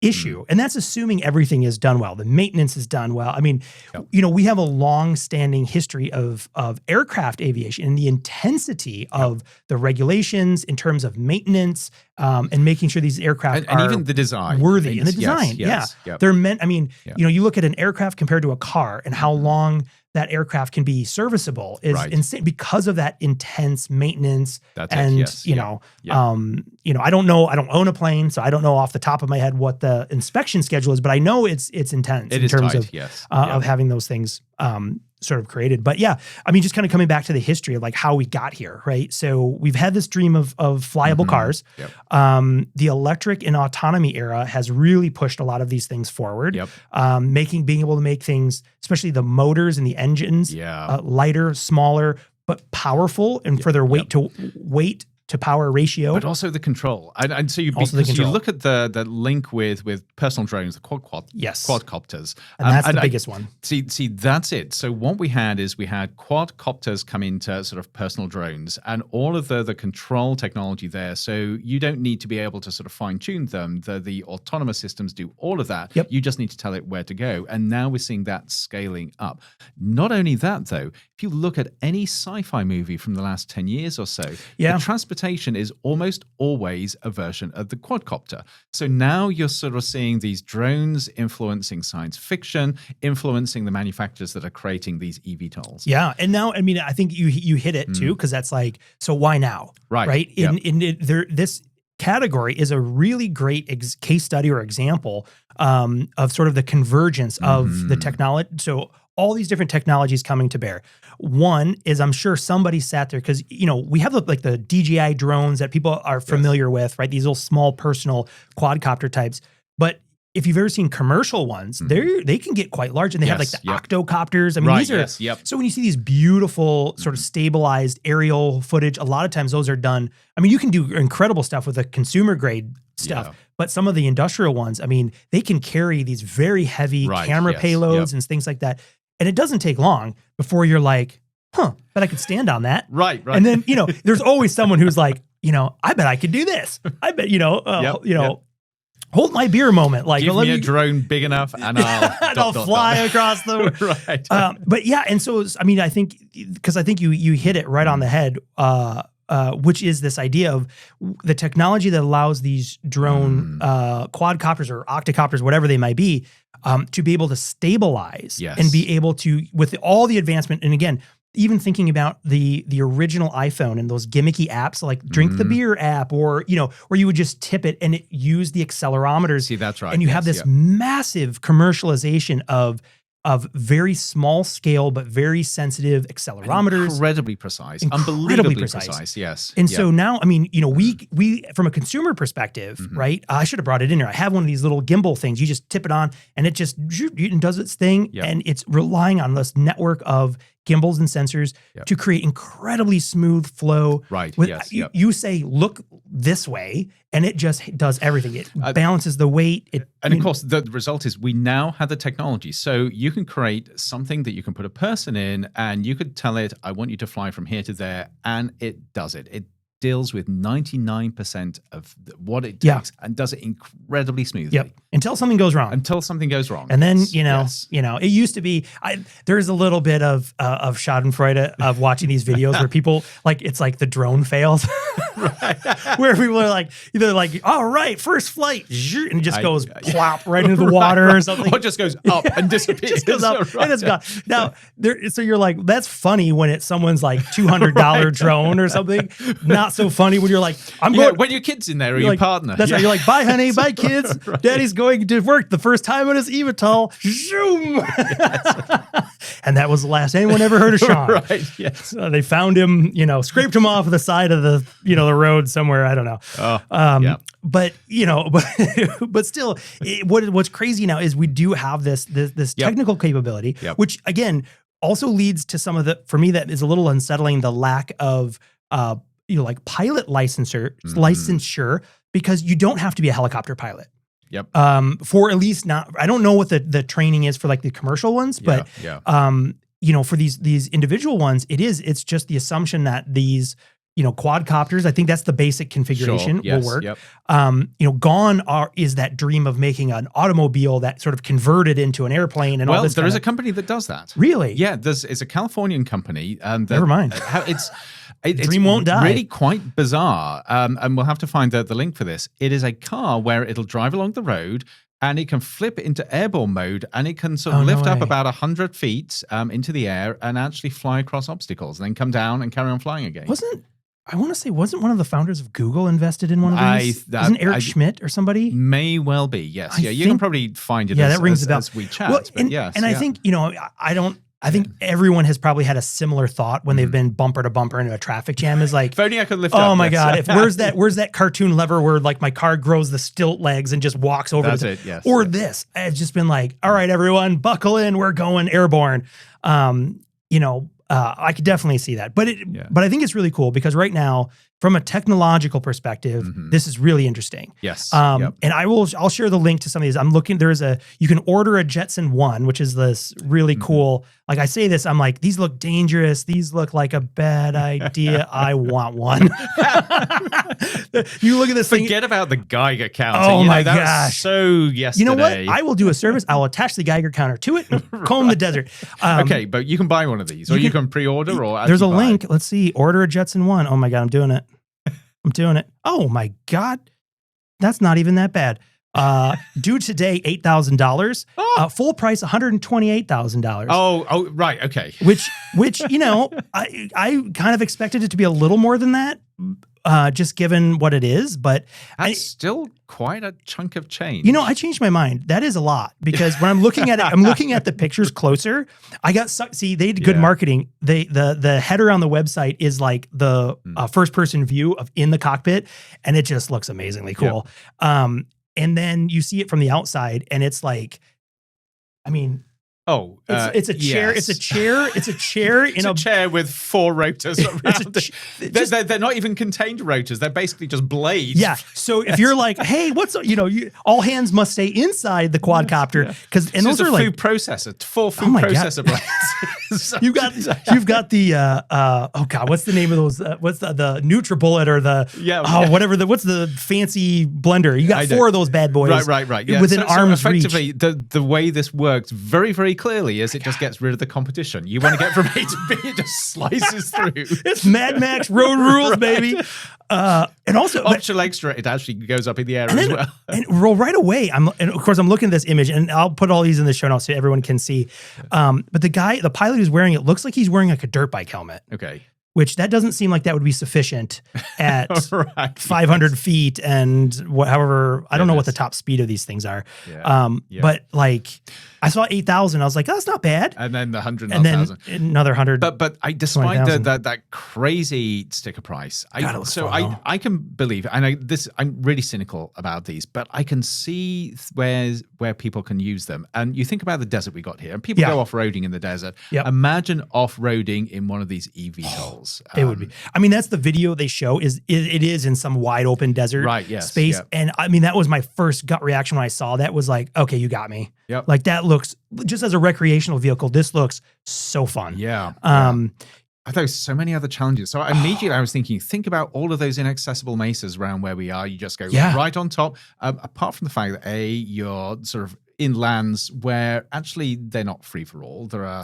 [SPEAKER 1] issue, and that's assuming everything is done well, the maintenance is done well. I mean, we have a long-standing history of aircraft aviation and the intensity of the regulations in terms of maintenance and making sure these aircraft
[SPEAKER 2] and
[SPEAKER 1] are
[SPEAKER 2] even the design
[SPEAKER 1] worthy. And the design, they're meant. I mean, you look at an aircraft compared to a car, and how long that aircraft can be serviceable is insane because of that intense maintenance.
[SPEAKER 2] That's
[SPEAKER 1] and I don't know. I don't own a plane, so I don't know off the top of my head what the inspection schedule is, but I know it's intense in terms of having those things sort of created. But yeah, I mean, just kind of coming back to the history of like how we got here, right? So we've had this dream of flyable cars. The electric and autonomy era has really pushed a lot of these things forward. Being able to make things, especially the motors and the engines, lighter, smaller, but powerful, and for their weight to power ratio,
[SPEAKER 2] but also the control. And so you look at the link with personal drones, the quadcopters,
[SPEAKER 1] and that's the biggest one.
[SPEAKER 2] See, that's it. So what we had quadcopters come into sort of personal drones, and all of the control technology there. So you don't need to be able to sort of fine tune them. The autonomous systems do all of that. You just need to tell it where to go. And now we're seeing that scaling up. Not only that, though, if you look at any sci-fi movie from the last 10 years or so, the transportation is almost always a version of the quadcopter. So now you're sort of seeing these drones influencing science fiction, influencing the manufacturers that are creating these eVTOLs.
[SPEAKER 1] Yeah, and now, I mean, I think you hit it too, because that's like, so why now? Right? This category is a really great case study or example of sort of the convergence of the technology. So all these different technologies coming to bear. One is, I'm sure somebody sat there, because we have the DJI drones that people are familiar with, right? These little small personal quadcopter types. But if you've ever seen commercial ones, they can get quite large, and they have like the octocopters. I mean, these are so when you see these beautiful sort of stabilized aerial footage, a lot of times those are done. I mean, you can do incredible stuff with the consumer grade stuff, but some of the industrial ones, I mean, they can carry these very heavy camera payloads and things like that. And it doesn't take long before you're like, huh, but I could stand on that.
[SPEAKER 2] Right.
[SPEAKER 1] And then, you know, there's always someone who's like, you know, I bet I could do this. I bet, hold my beer moment. Like,
[SPEAKER 2] give me a drone big enough and
[SPEAKER 1] I'll fly across the
[SPEAKER 2] right.
[SPEAKER 1] But yeah, and so I mean, I think because I think you hit it right on the head, which is this idea of the technology that allows these drone quadcopters or octocopters, whatever they might be, to be able to stabilize and be able to, with all the advancement, and again, even thinking about the original iPhone and those gimmicky apps like Drink the Beer app, or, you know, where you would just tip it and it used the accelerometers.
[SPEAKER 2] See, that's right.
[SPEAKER 1] And you have this massive commercialization of very small scale, but very sensitive accelerometers.
[SPEAKER 2] Incredibly precise. Unbelievably precise. Yes.
[SPEAKER 1] And so now, I mean, you know, we from a consumer perspective, right? I should have brought it in here. I have one of these little gimbal things. You just tip it on and it just does its thing. And it's relying on this network of gimbals and sensors to create incredibly smooth flow.
[SPEAKER 2] Right.
[SPEAKER 1] You say, look this way, and it just does everything. It balances the weight.
[SPEAKER 2] And of course, the result is we now have the technology. So you can create something that you can put a person in, and you could tell it, I want you to fly from here to there, and it does it. It deals with 99% of what it takes and does it incredibly smoothly.
[SPEAKER 1] Until something goes wrong.
[SPEAKER 2] And
[SPEAKER 1] then, you know, it used to be, there's a little bit of schadenfreude of watching these videos where people, like, it's like the drone fails. Where people are like, either like, all right, first flight, and it just goes plop right into the water or something.
[SPEAKER 2] Or it just goes up and disappears.
[SPEAKER 1] It just goes up and it's gone. Now, so you're like, that's funny when it's someone's like $200 drone or something. Not so funny when you're like, I'm going.
[SPEAKER 2] When your kid's in there or your partner.
[SPEAKER 1] That's right. You're like, bye, honey, bye, kids. Daddy's going to work the first time on his eVTOL. Zoom. And that was the last anyone ever heard of Sean. They found him, you know, scraped him off the side of the, you know, the road somewhere. I don't know. But, you know, but still, what's crazy now is we do have this technical capability, which again also leads to some of the, for me, that is a little unsettling, the lack of like pilot licensure, because you don't have to be a helicopter pilot. For at least not, I don't know what the training is for like the commercial ones, but you know, for these individual ones, it's just the assumption that these, you know, quadcopters, I think that's the basic configuration will work. You know, gone is that dream of making an automobile that sort of converted into an airplane and all this.
[SPEAKER 2] There is a company that does that.
[SPEAKER 1] Really?
[SPEAKER 2] Yeah, it's a Californian company.
[SPEAKER 1] Never mind.
[SPEAKER 2] It's
[SPEAKER 1] dream won't die.
[SPEAKER 2] Really quite bizarre. And we'll have to find the link for this. It is a car where it'll drive along the road and it can flip into airborne mode, and it can sort of lift up about 100 feet into the air and actually fly across obstacles and then come down and carry on flying again.
[SPEAKER 1] I want to say, wasn't one of the founders of Google invested in one of these? Wasn't Eric Schmidt or somebody?
[SPEAKER 2] May well be, yes. You can probably find it
[SPEAKER 1] that rings a bell.
[SPEAKER 2] as we chat.
[SPEAKER 1] Well, and I think, you know, I think everyone has probably had a similar thought when they've been bumper to bumper into a traffic jam, is like,
[SPEAKER 2] if only I could lift up.
[SPEAKER 1] Oh my God. Where's that cartoon lever where like my car grows the stilt legs and just walks over this. I've just been like, all right, everyone, buckle in. We're going airborne. You know, I could definitely see that, but I think it's really cool because right now, from a technological perspective, this is really interesting. And I'll share the link to some of these. I'm looking, you can order a Jetson 1, which is this really cool, like I say this, I'm like, these look dangerous. These look like a bad idea. I want one. You look at this thing.
[SPEAKER 2] Forget about the Geiger counter.
[SPEAKER 1] Oh my gosh.
[SPEAKER 2] So yesterday.
[SPEAKER 1] You know what? I will do a service. I will attach the Geiger counter to it and comb the desert.
[SPEAKER 2] Okay, but you can buy one of these, or you can pre-order, or
[SPEAKER 1] there's a link. Let's see. Order a Jetson 1. Oh my God, I'm doing it. Oh my God. That's not even that bad. Due today, $8,000. Full price, $128,000.
[SPEAKER 2] Oh, right. Okay.
[SPEAKER 1] Which, you know, I kind of expected it to be a little more than that. Just given what it is, but
[SPEAKER 2] that's still quite a chunk of change.
[SPEAKER 1] You know, I changed my mind. That is a lot, because when I'm looking at it, I'm looking at the pictures closer. I got see, they did good marketing. The header on the website is like the first person view of in the cockpit, and it just looks amazingly cool. and then you see it from the outside, and it's like, I mean, it's a chair.
[SPEAKER 2] Yes.
[SPEAKER 1] It's a chair. It's a chair in
[SPEAKER 2] a chair with 4 rotors around it. They're not even contained rotors. They're basically just blades.
[SPEAKER 1] Yeah. So if you're like, hey, what's all hands must stay inside the quadcopter because those are like
[SPEAKER 2] food processor, 4 food processor blades.
[SPEAKER 1] You've got the oh god, what's the name of those? What's the NutriBullet or the what's the fancy blender? You got 4 of those bad boys.
[SPEAKER 2] Right. Yeah.
[SPEAKER 1] Within arm's reach.
[SPEAKER 2] Effectively, the way this works very, very clearly is it just gets rid of the competition. You want to get from A to B, it just slices through.
[SPEAKER 1] It's Mad Max Road Rules, baby. And also
[SPEAKER 2] optional extra, it actually goes up in the air as well.
[SPEAKER 1] And roll right away. And of course I'm looking at this image, and I'll put all these in the show notes so everyone can see. But the pilot who's wearing it looks like he's wearing like a dirt bike helmet.
[SPEAKER 2] Okay.
[SPEAKER 1] Which that doesn't seem like that would be sufficient at 500 feet and however, I don't know what the top speed of these things are. But like I saw 8,000. I was like, oh, that's not bad.
[SPEAKER 2] And then the 100,000.
[SPEAKER 1] And then another 100.
[SPEAKER 2] But despite that crazy sticker price, I can believe, and I'm really cynical about these, but I can see where people can use them. And you think about the desert we got here, and people go off-roading in the desert. Yep. Imagine off-roading in one of these eVTOLs.
[SPEAKER 1] It would be. I mean, that's the video they show. It is in some wide open desert space. Yep. And I mean, that was my first gut reaction when I saw that was like, okay, you got me.
[SPEAKER 2] Yep.
[SPEAKER 1] Like that looks, just as a recreational vehicle, this looks so fun.
[SPEAKER 2] Yeah. I thought there was so many other challenges. So immediately I was thinking, think about all of those inaccessible mesas around where we are. You just go right on top. Apart from the fact that you're sort of in lands where actually they're not free for all. There are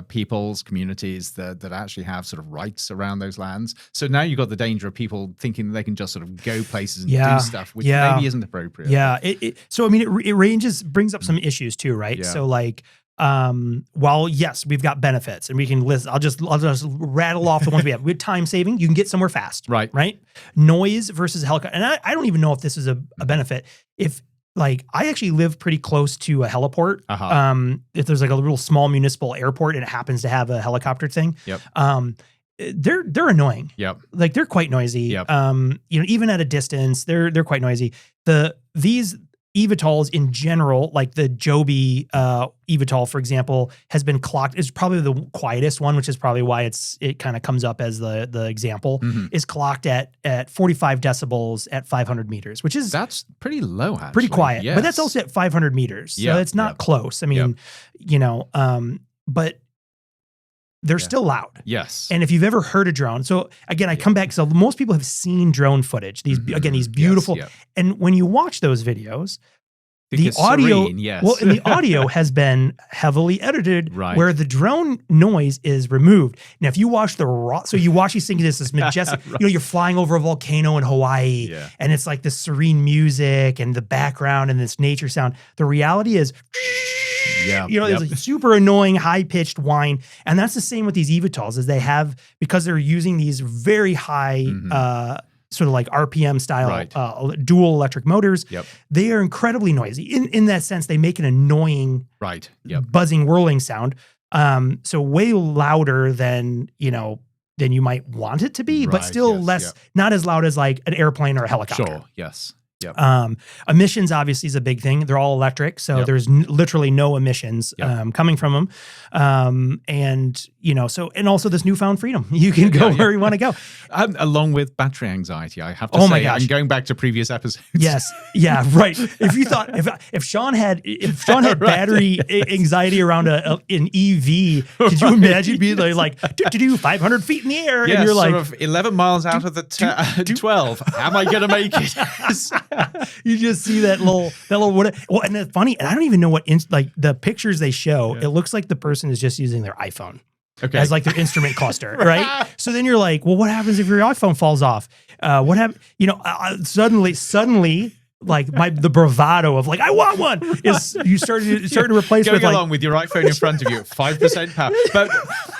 [SPEAKER 2] peoples, communities that actually have sort of rights around those lands. So now you've got the danger of people thinking they can just sort of go places and do stuff, which maybe isn't appropriate.
[SPEAKER 1] Yeah. So I mean, it brings up some issues too, right? Yeah. So like, while yes, we've got benefits and we can list, I'll just rattle off the ones we have. We have time saving. You can get somewhere fast. Right. Noise versus helicopter. And I don't even know if this is a benefit. Like I actually live pretty close to a heliport. If there's like a little small municipal airport and it happens to have a helicopter thing, they're annoying. Like they're quite noisy. Even at a distance, they're quite noisy. These eVTOLs in general, like the Joby eVTOL, for example, has been clocked. It's probably the quietest one, which is probably why it kind of comes up as the example, is clocked at 45 decibels at 500 meters, which is...
[SPEAKER 2] That's pretty low, actually.
[SPEAKER 1] Pretty quiet. Yes. But that's also at 500 meters. So it's not close. I mean, but they're still loud.
[SPEAKER 2] Yes.
[SPEAKER 1] And if you've ever heard a drone, so again, I come back, so most people have seen drone footage, these beautiful, and when you watch those videos, the audio, and the audio has been heavily edited where the drone noise is removed. Now, if you watch you watch these things, this majestic, you're flying over a volcano in Hawaii and it's like this serene music and the background and this nature sound. The reality is, there's a super annoying high-pitched whine. And that's the same with these eVTOLs, is because they're using these very high, sort of like RPM style dual electric motors. They are incredibly noisy. In that sense, they make an annoying buzzing, whirling sound. So way louder than you might want it to be, but still not as loud as like an airplane or a helicopter.
[SPEAKER 2] Sure, yes.
[SPEAKER 1] Emissions obviously is a big thing. They're all electric, so there's literally no emissions coming from them. And also this newfound freedom. You can go where you want to go.
[SPEAKER 2] Along with battery anxiety, I have to say. My gosh. I'm going back to previous episodes.
[SPEAKER 1] Yes, right. If you thought if Sean had battery anxiety around an EV, could you imagine being like 500 feet in the air and you're like
[SPEAKER 2] sort of 11 miles out of the 12? Am I going to make it?
[SPEAKER 1] You just see that little well, and it's funny, and I don't even know what like the pictures they show. It looks like the person is just using their iPhone as like their instrument cluster, right? So then you're like, well, what happens if your iPhone falls off? What happens? Suddenly. Like the bravado of like, I want one is you started to replace
[SPEAKER 2] going
[SPEAKER 1] with like,
[SPEAKER 2] along with your iPhone in front of you, 5% power,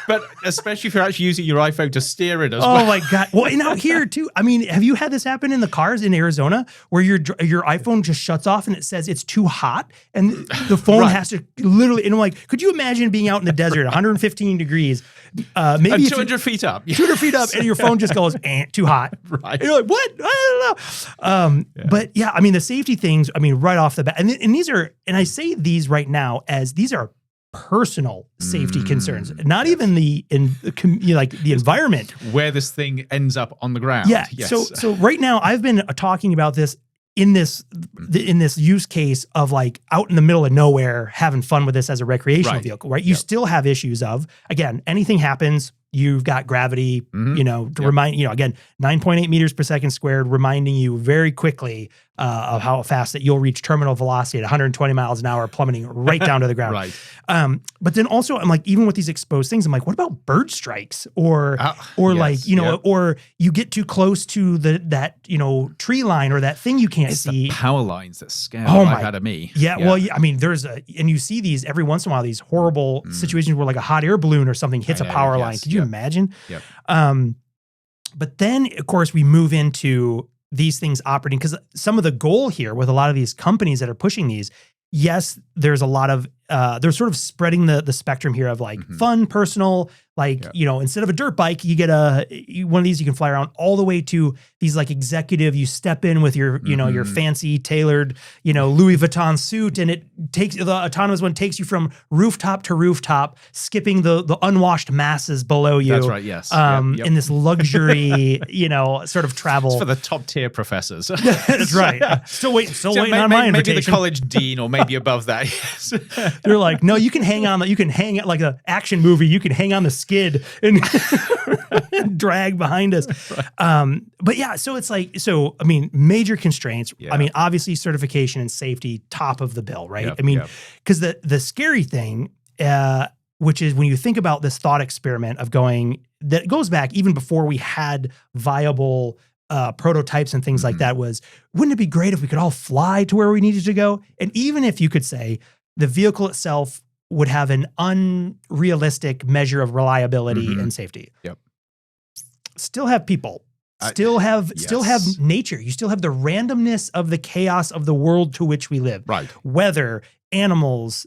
[SPEAKER 2] but especially if you're actually using your iPhone to steer it as well.
[SPEAKER 1] Oh my God. Well, and out here too, I mean, have you had this happen in the cars in Arizona where your iPhone just shuts off and it says it's too hot and the phone has to literally, and I'm like, could you imagine being out in the desert, 115 degrees, maybe
[SPEAKER 2] 200 feet up,
[SPEAKER 1] 200 feet up and your phone just goes, too hot.
[SPEAKER 2] Right.
[SPEAKER 1] And you're like, what? I don't know. But yeah, I mean, mean, the safety things, I mean, right off the bat, and these are, and I say these right now as these are personal safety concerns, not even the environment
[SPEAKER 2] where this thing ends up on the ground.
[SPEAKER 1] Yeah.
[SPEAKER 2] Yes.
[SPEAKER 1] So right now I've been talking about this in this use case of like out in the middle of nowhere having fun with this as a recreational vehicle, right? You still have issues of, again, anything happens, you've got gravity, to remind, again, 9.8 meters per second squared, reminding you very quickly of how fast that you'll reach terminal velocity at 120 miles an hour, plummeting right down to the ground.
[SPEAKER 2] Right.
[SPEAKER 1] But then also I'm like, even with these exposed things, I'm like, what about bird strikes or or you get too close to that tree line or that thing you can't see.
[SPEAKER 2] The power lines that scare the life out of me.
[SPEAKER 1] Yeah. Well, I mean, and you see these every once in a while, these horrible situations where like a hot air balloon or something hits a power line. Could you imagine?
[SPEAKER 2] Yep.
[SPEAKER 1] But then of course we move into these things operating, because some of the goal here with a lot of these companies that are pushing these, yes, there's a lot of, they're sort of spreading the spectrum here of like fun, personal, like, instead of a dirt bike, you get one of these you can fly around, all the way to these like executive, you step in with your, your fancy tailored, Louis Vuitton suit, and the autonomous one takes you from rooftop to rooftop, skipping the unwashed masses below you.
[SPEAKER 2] That's right. Yes.
[SPEAKER 1] In this luxury, sort of travel.
[SPEAKER 2] It's for the top tier professors.
[SPEAKER 1] That's right. Still waiting on my invitation.
[SPEAKER 2] Maybe the college dean or maybe above that. Yes.
[SPEAKER 1] They're like, no, you can hang on like an action movie. You can hang on the skid and drag behind us. Right. But yeah, so it's like, I mean, major constraints. Yeah. I mean, obviously certification and safety, top of the bill, right? I mean, because the scary thing, which is when you think about this thought experiment of that goes back even before we had viable prototypes and things like that, wouldn't it be great if we could all fly to where we needed to go? And even if you could say the vehicle itself would have an unrealistic measure of reliability and safety.
[SPEAKER 2] Yep.
[SPEAKER 1] Still have people. Still have nature. You still have the randomness of the chaos of the world to which we live.
[SPEAKER 2] Right.
[SPEAKER 1] Weather, animals,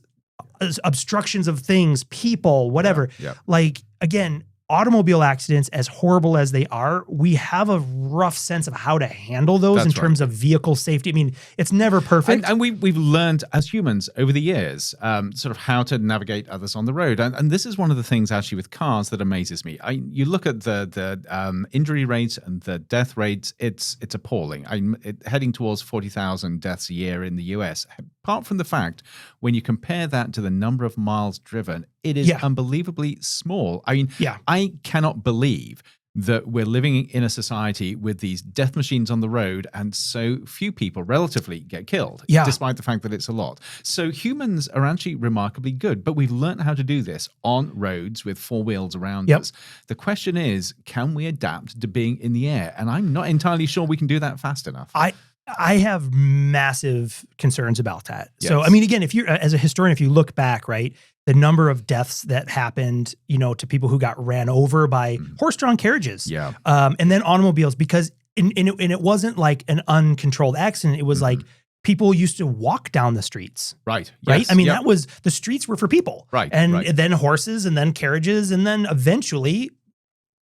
[SPEAKER 1] obstructions of things, people, whatever. Like, again, automobile accidents, as horrible as they are, we have a rough sense of how to handle those in terms of vehicle safety. I mean, it's never perfect.
[SPEAKER 2] And we've learned as humans over the years sort of how to navigate others on the road. And this is one of the things actually with cars that amazes me. You look at the injury rates and the death rates, it's appalling. Heading towards 40,000 deaths a year in the US. Apart from the fact, when you compare that to the number of miles driven, it is unbelievably small. I mean, I cannot believe that we're living in a society with these death machines on the road and so few people relatively get killed, despite the fact that it's a lot. So humans are actually remarkably good, but we've learned how to do this on roads with four wheels around us. The question is, can we adapt to being in the air? And I'm not entirely sure we can do that fast enough.
[SPEAKER 1] I have massive concerns about that. Yes. So, I mean, again, if you're, as a historian, if you look back, right, the number of deaths that happened, to people who got ran over by horse-drawn carriages, and then automobiles, because it wasn't like an uncontrolled accident. It was like people used to walk down the streets.
[SPEAKER 2] Right.
[SPEAKER 1] Right. Yes. I mean, that was, the streets were for people.
[SPEAKER 2] Right.
[SPEAKER 1] And then horses, and then carriages, and then eventually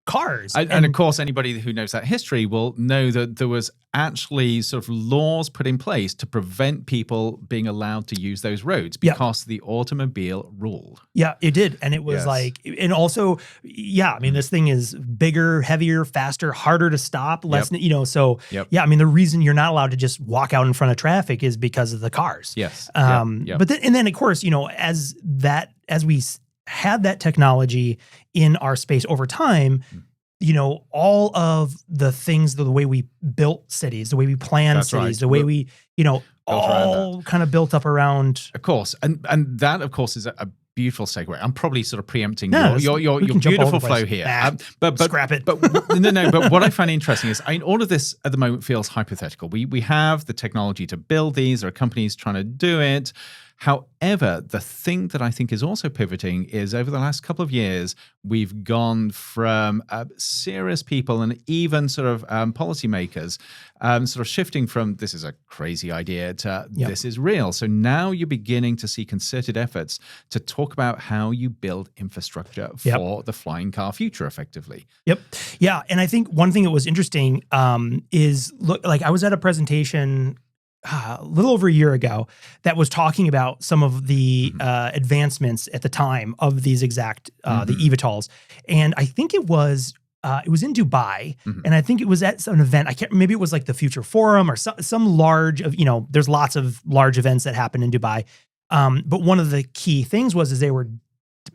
[SPEAKER 1] cars.
[SPEAKER 2] And of course, anybody who knows that history will know that there was actually sort of laws put in place to prevent people being allowed to use those roads because the automobile ruled.
[SPEAKER 1] Yeah, it did. And it was like, and also, I mean, this thing is bigger, heavier, faster, harder to stop, less, so I mean, the reason you're not allowed to just walk out in front of traffic is because of the cars.
[SPEAKER 2] Yes.
[SPEAKER 1] But then, of course, as we had that technology in our space over time, all of the things, the way we built cities, the way we planned cities, the way we, all kind of built up around.
[SPEAKER 2] Of course. And that, of course, is a beautiful segue. I'm probably sort of preempting your beautiful flow here.
[SPEAKER 1] But scrap it.
[SPEAKER 2] But what I find interesting is, all of this at the moment feels hypothetical. We have the technology to build these. There are companies trying to do it. However, the thing that I think is also pivoting is over the last couple of years, we've gone from serious people and even sort of policymakers sort of shifting from this is a crazy idea to this is real. So now you're beginning to see concerted efforts to talk about how you build infrastructure for the flying car future effectively.
[SPEAKER 1] Yep. Yeah. And I think one thing that was interesting is, look, like I was at a presentation a little over a year ago that was talking about some of the advancements at the time of these exact the eVTOLs, and I think it was in Dubai, and I think it was at an event. I can't. Maybe it was like the Future Forum or some large of there's lots of large events that happen in Dubai. But one of the key things was they were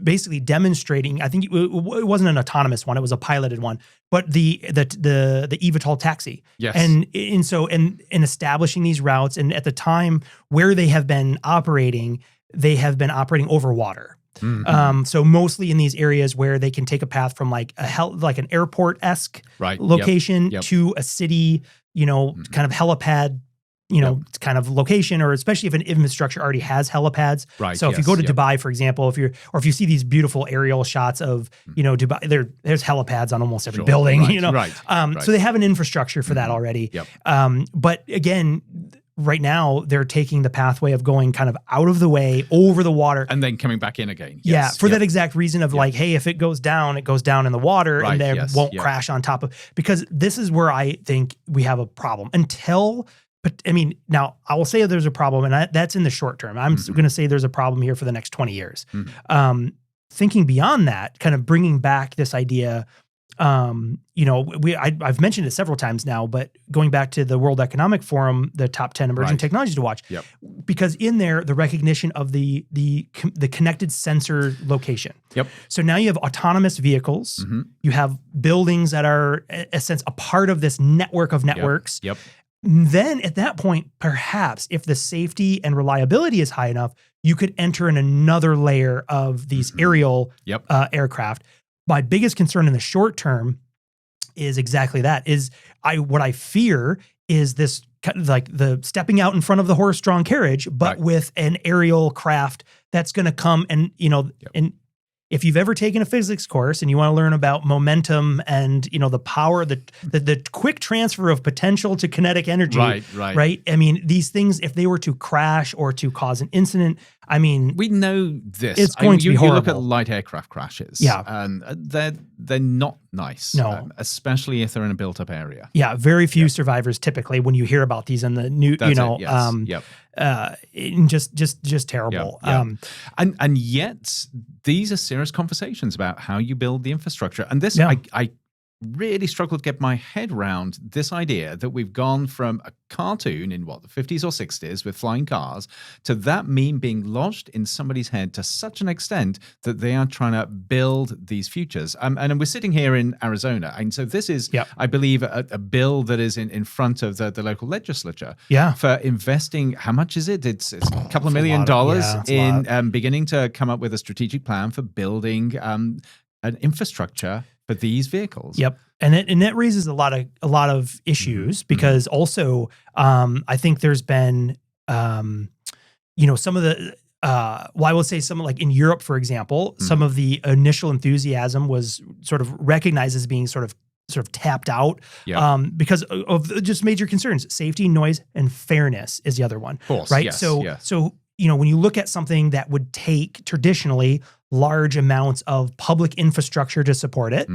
[SPEAKER 1] basically demonstrating. I think it wasn't an autonomous one; it was a piloted one. But the eVTOL taxi,
[SPEAKER 2] yes,
[SPEAKER 1] and so in establishing these routes, and at the time where they have been operating over water. So mostly in these areas where they can take a path from like an airport-esque location to a city, kind of helipad, kind of location, or especially if an infrastructure already has helipads.
[SPEAKER 2] Right.
[SPEAKER 1] So if you go to Dubai, for example, if you see these beautiful aerial shots of, Dubai, there's helipads on almost every building, So they have an infrastructure for that already.
[SPEAKER 2] Yep.
[SPEAKER 1] But again, right now, they're taking the pathway of going kind of out of the way, over the water.
[SPEAKER 2] And then coming back in again.
[SPEAKER 1] Yes. For that exact reason of like, hey, if it goes down in the water and they won't crash on top of, because this is where I think we have a problem but I mean, now I will say there's a problem, and that's in the short term. I'm going to say there's a problem here for the next 20 years. Thinking beyond that, kind of bringing back this idea, I've mentioned it several times now, but going back to the World Economic Forum, the top 10 emerging technologies to watch, because in there, the recognition of the connected sensor location.
[SPEAKER 2] Yep.
[SPEAKER 1] So now you have autonomous vehicles, you have buildings that are, in a sense, a part of this network of networks.
[SPEAKER 2] Yep.
[SPEAKER 1] Then at that point, perhaps if the safety and reliability is high enough, you could enter in another layer of these aerial aircraft. My biggest concern in the short term is exactly that. What I fear is this kind of like the stepping out in front of the horse-drawn carriage, but with an aerial craft that's going to come and and if you've ever taken a physics course and you want to learn about momentum and the power, the quick transfer of potential to kinetic energy, right? I mean, these things, if they were to crash or to cause an incident, I mean,
[SPEAKER 2] we know this.
[SPEAKER 1] It's going to be horrible.
[SPEAKER 2] You look at light aircraft crashes, and they're not nice, especially if they're in a built-up area.
[SPEAKER 1] Yeah, very few survivors typically when you hear about these in the new, just terrible.
[SPEAKER 2] And yet these are serious conversations about how you build the infrastructure. And this, I really struggled to get my head around this idea that we've gone from a cartoon in the 50s or 60s with flying cars to that meme being lodged in somebody's head to such an extent that they are trying to build these futures. And we're sitting here in Arizona. And so this is, I believe, a bill that is in front of the local legislature for investing. How much is it? It's a couple of $1 million in beginning to come up with a strategic plan for building an infrastructure for these vehicles.
[SPEAKER 1] Yep. And that raises a lot of issues because also I think there's been some of the I will say some like in Europe, for example, some of the initial enthusiasm was sort of recognized as being sort of tapped out because of just major concerns. Safety, noise, and fairness is the other one. Of course, right?
[SPEAKER 2] Yes,
[SPEAKER 1] so when you look at something that would take traditionally large amounts of public infrastructure to support it,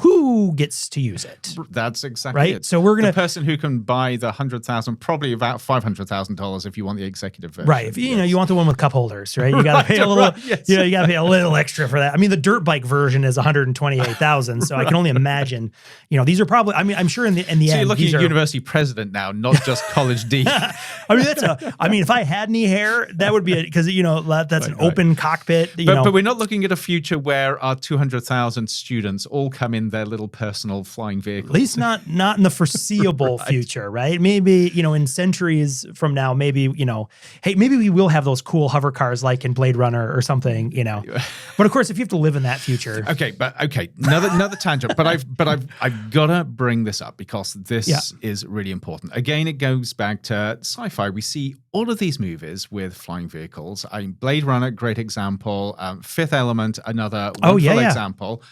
[SPEAKER 1] who gets to use it?
[SPEAKER 2] That's exactly it.
[SPEAKER 1] So we're gonna
[SPEAKER 2] the person who can buy the $100,000, probably about $500,000 if you want the executive version.
[SPEAKER 1] Right. If you want the one with cup holders, right? You got to pay a little. You got to pay a little extra for that. I mean, the dirt bike version is $128,000, so I can only imagine. These are probably. I mean, I'm sure in the end.
[SPEAKER 2] So you're looking at university president now, not just college dean.
[SPEAKER 1] I mean, if I had any hair, that would be it because that's an open cockpit.
[SPEAKER 2] But we're not looking at a future where our 200,000 students all come in their little personal flying vehicles.
[SPEAKER 1] At least not in the foreseeable future, right? Maybe, in centuries from now, maybe, hey, maybe we will have those cool hover cars like in Blade Runner or something, But of course, if you have to live in that future.
[SPEAKER 2] Okay, another tangent. But I've gotta bring this up because this is really important. Again, it goes back to sci-fi. We see all of these movies with flying vehicles. Blade Runner, great example. Fifth Element, another wonderful example.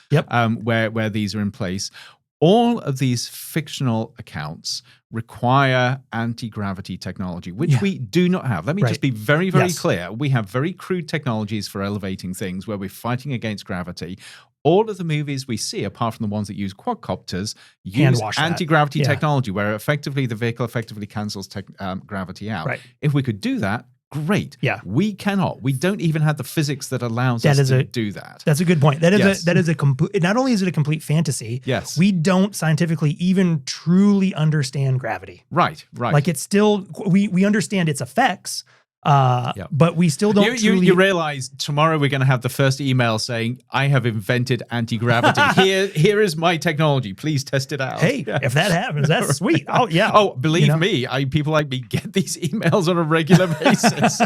[SPEAKER 2] Where these are in place. All of these fictional accounts require anti-gravity technology, which we do not have. Let me just be very, very clear. We have very crude technologies for elevating things where we're fighting against gravity. all of the movies we see, apart from the ones that use quadcopters, use anti-gravity technology, where effectively the vehicle effectively cancels gravity out.
[SPEAKER 1] Right.
[SPEAKER 2] If we could do that, great.
[SPEAKER 1] Yeah.
[SPEAKER 2] We cannot. We don't even have the physics that allows us to do that.
[SPEAKER 1] That's a good point. That is a complete, not only is it a complete fantasy,
[SPEAKER 2] yes,
[SPEAKER 1] we don't scientifically even truly understand gravity.
[SPEAKER 2] Right, right.
[SPEAKER 1] Like it's still, we understand its effects, but we still don't truly...
[SPEAKER 2] You realize tomorrow we're going to have the first email saying, I have invented anti-gravity. Here is my technology. Please test it out.
[SPEAKER 1] Hey, if that happens, that's sweet. Oh, yeah.
[SPEAKER 2] Oh, believe me, people like me get these emails on a regular basis.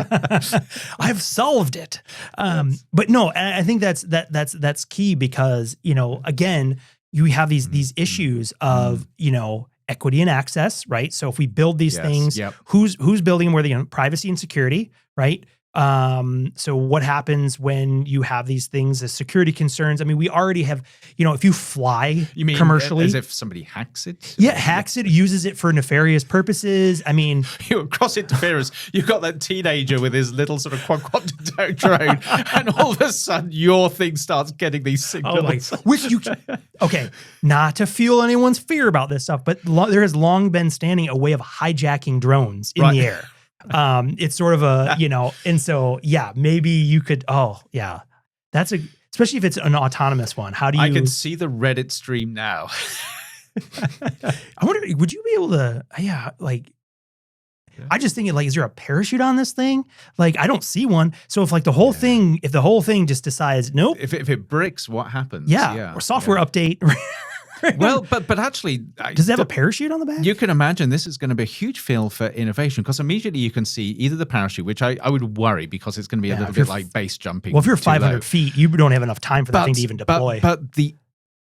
[SPEAKER 1] I've solved it. But no, I think that's key because, again, you have these issues of, equity and access, right? So if we build these things, who's building them? Where they privacy and security, right? So what happens when you have these things as security concerns? I mean, we already have, if you fly commercially,
[SPEAKER 2] as if somebody hacks it?
[SPEAKER 1] Yeah, hacks it, uses it for nefarious purposes. I mean,
[SPEAKER 2] cross interference. You've got that teenager with his little sort of quadcopter drone, and all of a sudden your thing starts getting these signals.
[SPEAKER 1] Okay, not to fuel anyone's fear about this stuff, but there has long been standing a way of hijacking drones in the air. It's sort of a, and so, maybe you could, especially if it's an autonomous one. How do you...
[SPEAKER 2] I can see the Reddit stream now.
[SPEAKER 1] I wonder, would you be able to, I just think is there a parachute on this thing? Like, I don't see one. So if the whole thing, if the whole thing just decides, nope.
[SPEAKER 2] If it bricks, what happens?
[SPEAKER 1] Or software update.
[SPEAKER 2] Well, but actually...
[SPEAKER 1] Does it have a parachute on the back?
[SPEAKER 2] You can imagine this is going to be a huge field for innovation because immediately you can see either the parachute, which I would worry because it's going to be a little bit like base jumping.
[SPEAKER 1] Well, if you're 500 feet, you don't have enough time for that thing to even deploy.
[SPEAKER 2] But the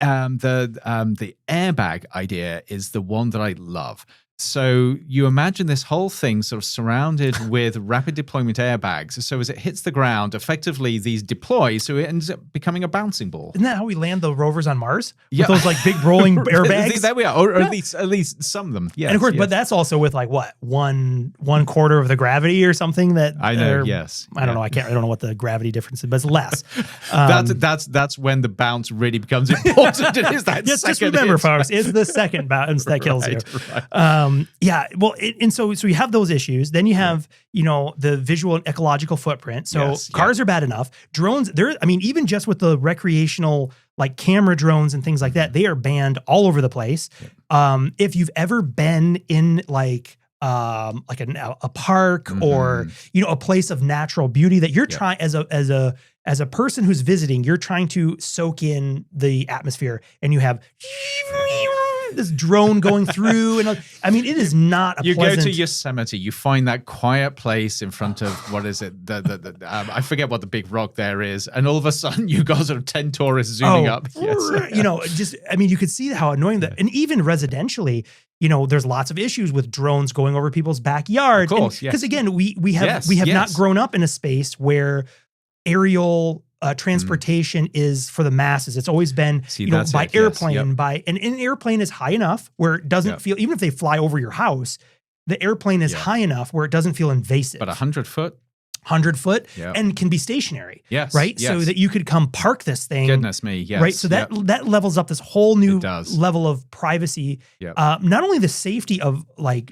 [SPEAKER 2] airbag idea is the one that I love. So you imagine this whole thing sort of surrounded with rapid deployment airbags. So as it hits the ground, effectively these deploy, so it ends up becoming a bouncing ball.
[SPEAKER 1] Isn't that how we land the rovers on Mars? With those big rolling airbags?
[SPEAKER 2] There we are, or at least some of them. Yes,
[SPEAKER 1] and of course, but that's also with one quarter of the gravity or something that
[SPEAKER 2] I know. Yes,
[SPEAKER 1] I don't know. I don't know what the gravity difference is, but it's less.
[SPEAKER 2] That's when the bounce really becomes important. It is that.
[SPEAKER 1] Just remember, folks, it's the second bounce that kills you. Right. And so you have those issues. Then you have, the visual and ecological footprint. So cars are bad enough. Drones, even just with the recreational, camera drones and things like that, they are banned all over the place. If you've ever been in a park or, a place of natural beauty that you're trying as a person who's visiting, you're trying to soak in the atmosphere and you have this drone going through, and it is not a pleasant...
[SPEAKER 2] You go to Yosemite, you find that quiet place in front of, what is it? I forget what the big rock there is, and all of a sudden you got sort of 10 tourists zooming up. Yes.
[SPEAKER 1] You could see how annoying that, and even residentially, there's lots of issues with drones going over people's backyards.
[SPEAKER 2] Of course,
[SPEAKER 1] because again, we have not grown up in a space where aerial transportation is for the masses. It's always been by airplane, and an airplane is high enough where it doesn't feel, even if they fly over your house, the airplane is high enough where it doesn't feel invasive.
[SPEAKER 2] But 100 foot?
[SPEAKER 1] 100 foot and can be stationary.
[SPEAKER 2] Yes.
[SPEAKER 1] Right? Yes. So that you could come park this thing.
[SPEAKER 2] Goodness me. Yes.
[SPEAKER 1] Right. So that levels up this whole new level of privacy. Not only the safety of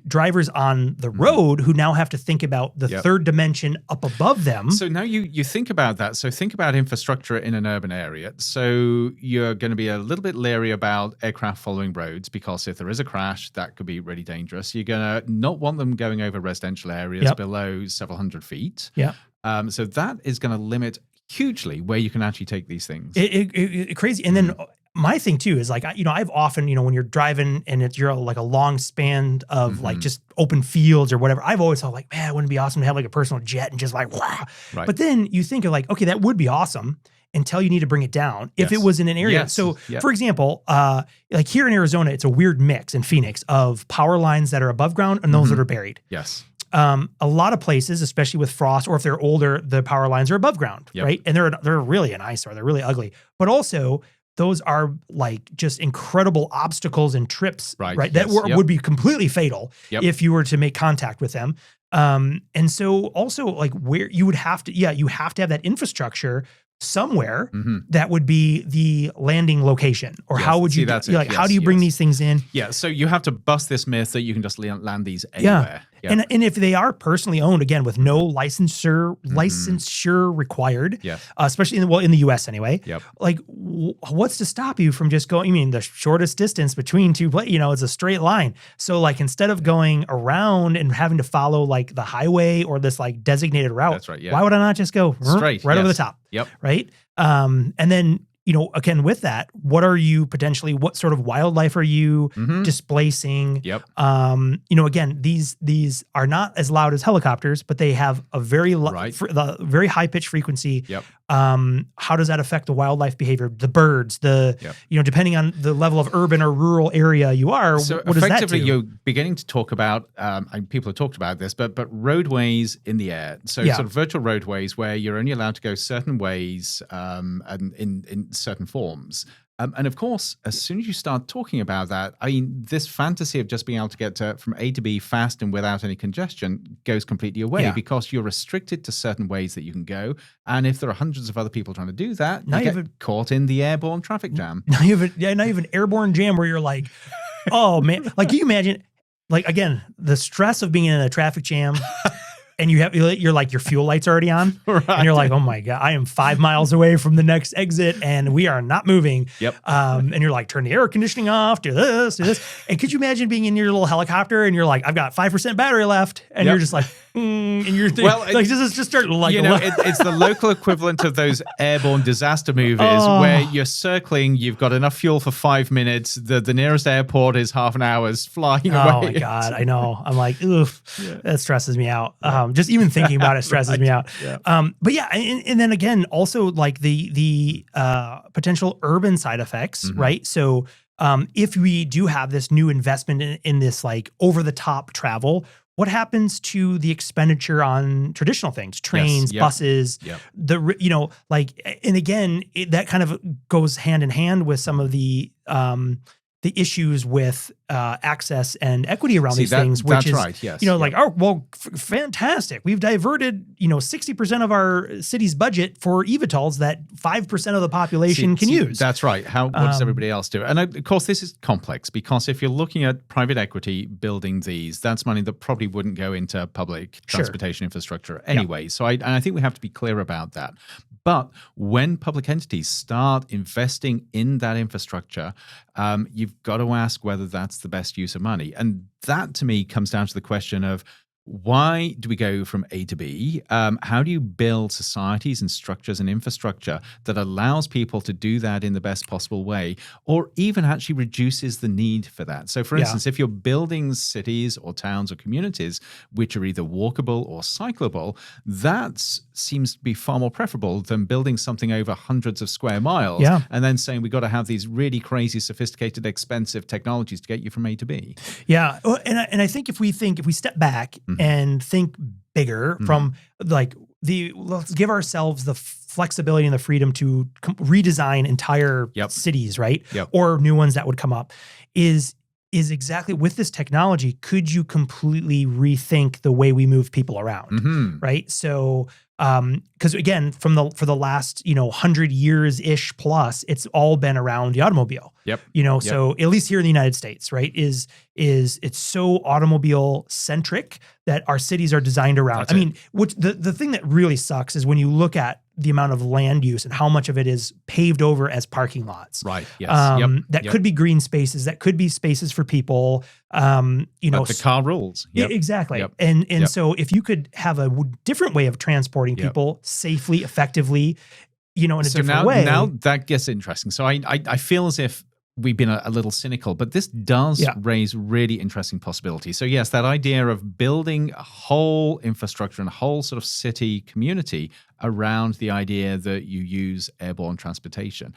[SPEAKER 1] drivers on the road who now have to think about the third dimension up above them.
[SPEAKER 2] So now you think about that. So think about infrastructure in an urban area. So you're going to be a little bit leery about aircraft following roads because if there is a crash, that could be really dangerous. You're going to not want them going over residential areas below several hundred feet.
[SPEAKER 1] Yeah.
[SPEAKER 2] So that is going to limit hugely where you can actually take these things.
[SPEAKER 1] Crazy. And then my thing too is I've often, when you're driving and you're a long span of just open fields or whatever, I've always thought man, wouldn't it be awesome to have a personal jet and just wow. Right. But then you think of okay, that would be awesome until you need to bring it down if it was in an area. So for example, here in Arizona, it's a weird mix in Phoenix of power lines that are above ground and those that are buried.
[SPEAKER 2] Yes.
[SPEAKER 1] A lot of places, especially with frost, or if they're older, the power lines are above ground, right? And they're really an eyesore. They're really ugly. But also, those are just incredible obstacles and trips, right? That would be completely fatal if you were to make contact with them. And so also where you would have to, you have to have that infrastructure somewhere that would be the landing location, or how would you how do you bring these things in?
[SPEAKER 2] Yeah, so you have to bust this myth that you can just land these anywhere.
[SPEAKER 1] Yeah. And if they are personally owned, again, with no licensure required, especially in the US anyway, like what's to stop you from just going? I mean, the shortest distance between two it's a straight line. So like instead of going around and having to follow like the highway or this like designated route,
[SPEAKER 2] that's right. Yeah.
[SPEAKER 1] Why would I not just go straight over the top?
[SPEAKER 2] Yep.
[SPEAKER 1] Right. And then, again, with that, what sort of wildlife are you displacing?
[SPEAKER 2] Yep.
[SPEAKER 1] Again, these are not as loud as helicopters, but they have a very very high pitch frequency.
[SPEAKER 2] Yep.
[SPEAKER 1] How does that affect the wildlife behavior? The birds, depending on the level of urban or rural area you are,
[SPEAKER 2] so
[SPEAKER 1] what does that do?
[SPEAKER 2] Effectively, you're beginning to talk about, people have talked about this, but roadways in the air. So sort of virtual roadways where you're only allowed to go certain ways and in certain forms. And of course, as soon as you start talking about that, I mean, this fantasy of just being able to get from A to B fast and without any congestion goes completely away because you're restricted to certain ways that you can go. And if there are hundreds of other people trying to do that, you get caught in the airborne traffic jam.
[SPEAKER 1] Now you have an airborne jam where you're like, oh man, like can you imagine, like again, the stress of being in a traffic jam. And you're like, your fuel light's already on. Right. And you're like, oh my God, I am 5 miles away from the next exit and we are not moving.
[SPEAKER 2] Yep.
[SPEAKER 1] And you're like, turn the air conditioning off, do this. And could you imagine being in your little helicopter and you're like, I've got 5% battery left. And you're just like, and you're thinking, does this just start like,
[SPEAKER 2] it's the local equivalent of those airborne disaster movies where you're circling, you've got enough fuel for 5 minutes. The nearest airport is half an hour's flying away.
[SPEAKER 1] Oh my God, I know. I'm like, oof, that stresses me out. Just even thinking about it stresses me out. Yeah. But yeah, and then again, also like the potential urban side effects, right? So if we do have this new investment in this like over the top travel, what happens to the expenditure on traditional things, trains, buses, and again, that kind of goes hand in hand with some of the issues with access and equity around these things, which is, fantastic. We've diverted, 60% of our city's budget for eVTOLs that 5% of the population can use.
[SPEAKER 2] That's right. What does everybody else do? And of course, this is complex because if you're looking at private equity building these, that's money that probably wouldn't go into public transportation infrastructure anyway. So I think we have to be clear about that. But when public entities start investing in that infrastructure, you've got to ask whether that's the best use of money. And that, to me, comes down to the question of why do we go from A to B? How do you build societies and structures and infrastructure that allows people to do that in the best possible way, or even actually reduces the need for that? So, for instance, if you're building cities or towns or communities which are either walkable or cyclable, that seems to be far more preferable than building something over hundreds of square miles and then saying we've got to have these really crazy, sophisticated, expensive technologies to get you from A to B.
[SPEAKER 1] Yeah, and I think if we step back and think bigger from like let's give ourselves the flexibility and the freedom to redesign entire cities, right? Or new ones that would come up is exactly with this technology, could you completely rethink the way we move people around, right? So, because again, for the last 100 years ish plus, it's all been around the automobile. So at least here in the United States, right, is it's so automobile centric that our cities are designed around. I mean, which the thing that really sucks is when you look at the amount of land use and how much of it is paved over as parking lots.
[SPEAKER 2] Right. Yes.
[SPEAKER 1] That could be green spaces. That could be spaces for people. But
[SPEAKER 2] the car rules.
[SPEAKER 1] Exactly. And so if you could have a different way of transporting people safely, effectively, in a different way.
[SPEAKER 2] Now that gets interesting. So I feel as if we've been a little cynical, but this does raise really interesting possibilities. So yes, that idea of building a whole infrastructure and a whole sort of city community around the idea that you use airborne transportation.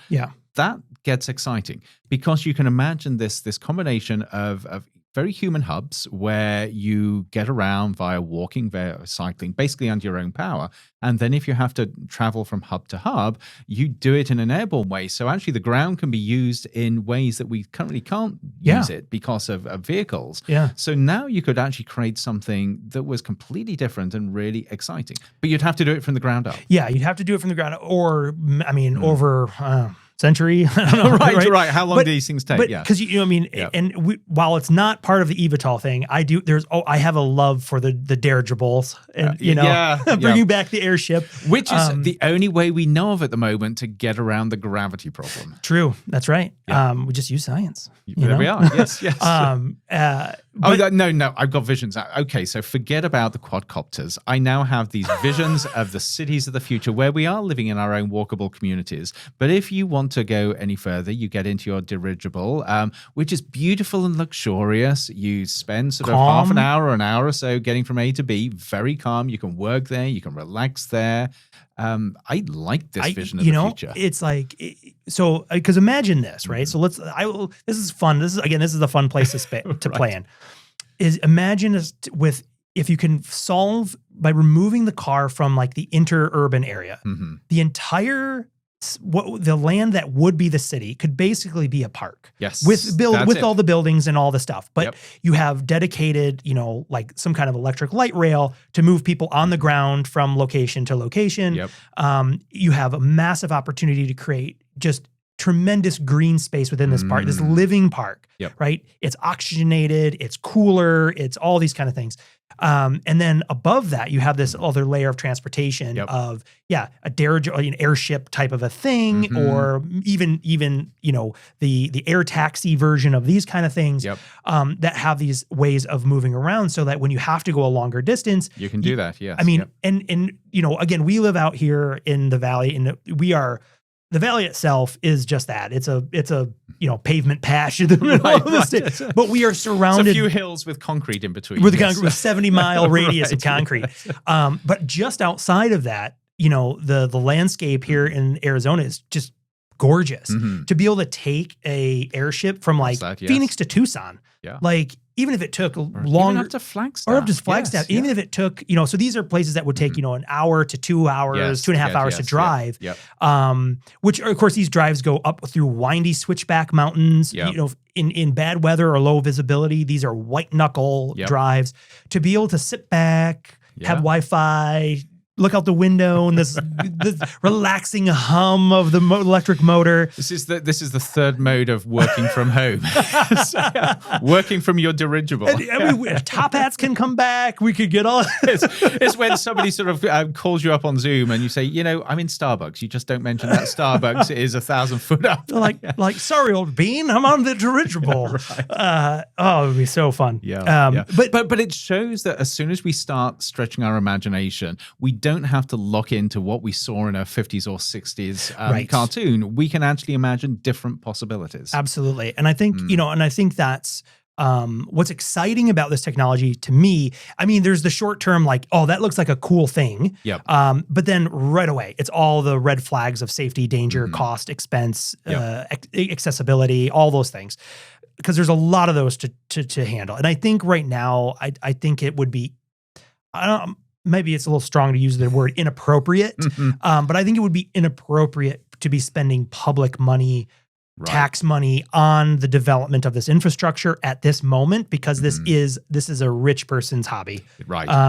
[SPEAKER 2] That gets exciting because you can imagine this combination of very human hubs where you get around via walking, via cycling, basically under your own power. And then if you have to travel from hub to hub, you do it in an airborne way. So actually the ground can be used in ways that we currently can't use it because of vehicles.
[SPEAKER 1] Yeah.
[SPEAKER 2] So now you could actually create something that was completely different and really exciting. But you'd have to do it from the ground up.
[SPEAKER 1] Yeah, you'd have to do it from the ground up, or, I mean, over... century. I don't know,
[SPEAKER 2] right. How long do these things take?
[SPEAKER 1] But because and while it's not part of the eVTOL thing, I have a love for the dirigibles, and bringing back the airship,
[SPEAKER 2] which is the only way we know of at the moment to get around the gravity problem.
[SPEAKER 1] True, that's right. We just use science.
[SPEAKER 2] There we are. Yes. No, I've got visions. Okay, so forget about the quadcopters. I now have these visions of the cities of the future where we are living in our own walkable communities. But if you want to go any further, you get into your dirigible, which is beautiful and luxurious. You spend sort of half an hour or an hour or so getting from A to B, very calm. You can work there, you can relax there. I like this vision of the future.
[SPEAKER 1] It's like, so, because imagine this, right? So this is fun. This is the fun place to play in. Is imagine if you can solve by removing the car from like the interurban area, the entire the land that would be the city could basically be a park.
[SPEAKER 2] Yes.
[SPEAKER 1] With all the buildings and all the stuff. But you have dedicated, like some kind of electric light rail to move people on the ground from location to location. You have a massive opportunity to create just tremendous green space within this park, this living park, right? It's oxygenated, it's cooler, it's all these kind of things. And then above that, you have this other layer of transportation of, a dirigible, an airship type of a thing, or even the air taxi version of these kind of things that have these ways of moving around, so that when you have to go a longer distance,
[SPEAKER 2] you can do that. Yes.
[SPEAKER 1] I mean, and again, we live out here in the valley, and the valley itself is just that. It's a pavement patch in the middle of the state. But we are surrounded.
[SPEAKER 2] It's a few hills with concrete in between.
[SPEAKER 1] With 70-mile radius of concrete. But just outside of that, the landscape here in Arizona is just gorgeous. To be able to take a airship from Phoenix to Tucson, even if it took longer,
[SPEAKER 2] up to Flagstaff,
[SPEAKER 1] even if it took, so these are places that would take, an hour to 2 hours, 2.5 hours to drive. Which of course these drives go up through windy switchback mountains. In bad weather or low visibility, these are white knuckle drives. To be able to sit back, have Wi-Fi, look out the window, and this relaxing hum of the electric motor.
[SPEAKER 2] This is the third mode of working from home. Working from your dirigible.
[SPEAKER 1] And top hats can come back. We could get all.
[SPEAKER 2] It's when somebody sort of calls you up on Zoom and you say, I'm in Starbucks. You just don't mention that Starbucks is 1,000 foot up.
[SPEAKER 1] Like, sorry, old bean, I'm on the dirigible. It would be so fun. But
[SPEAKER 2] it shows that as soon as we start stretching our imagination, we don't have to lock into what we saw in a 50s or 60s cartoon. We can actually imagine different possibilities.
[SPEAKER 1] Absolutely. And I think, that's what's exciting about this technology to me. I mean, there's the short term, that looks like a cool thing. But then right away, it's all the red flags of safety, danger, cost, expense, accessibility, all those things. Because there's a lot of those to handle. And I think right now, I think it would be, maybe it's a little strong to use the word inappropriate, but I think it would be inappropriate to be spending public money, tax money on the development of this infrastructure at this moment, because this is a rich person's hobby.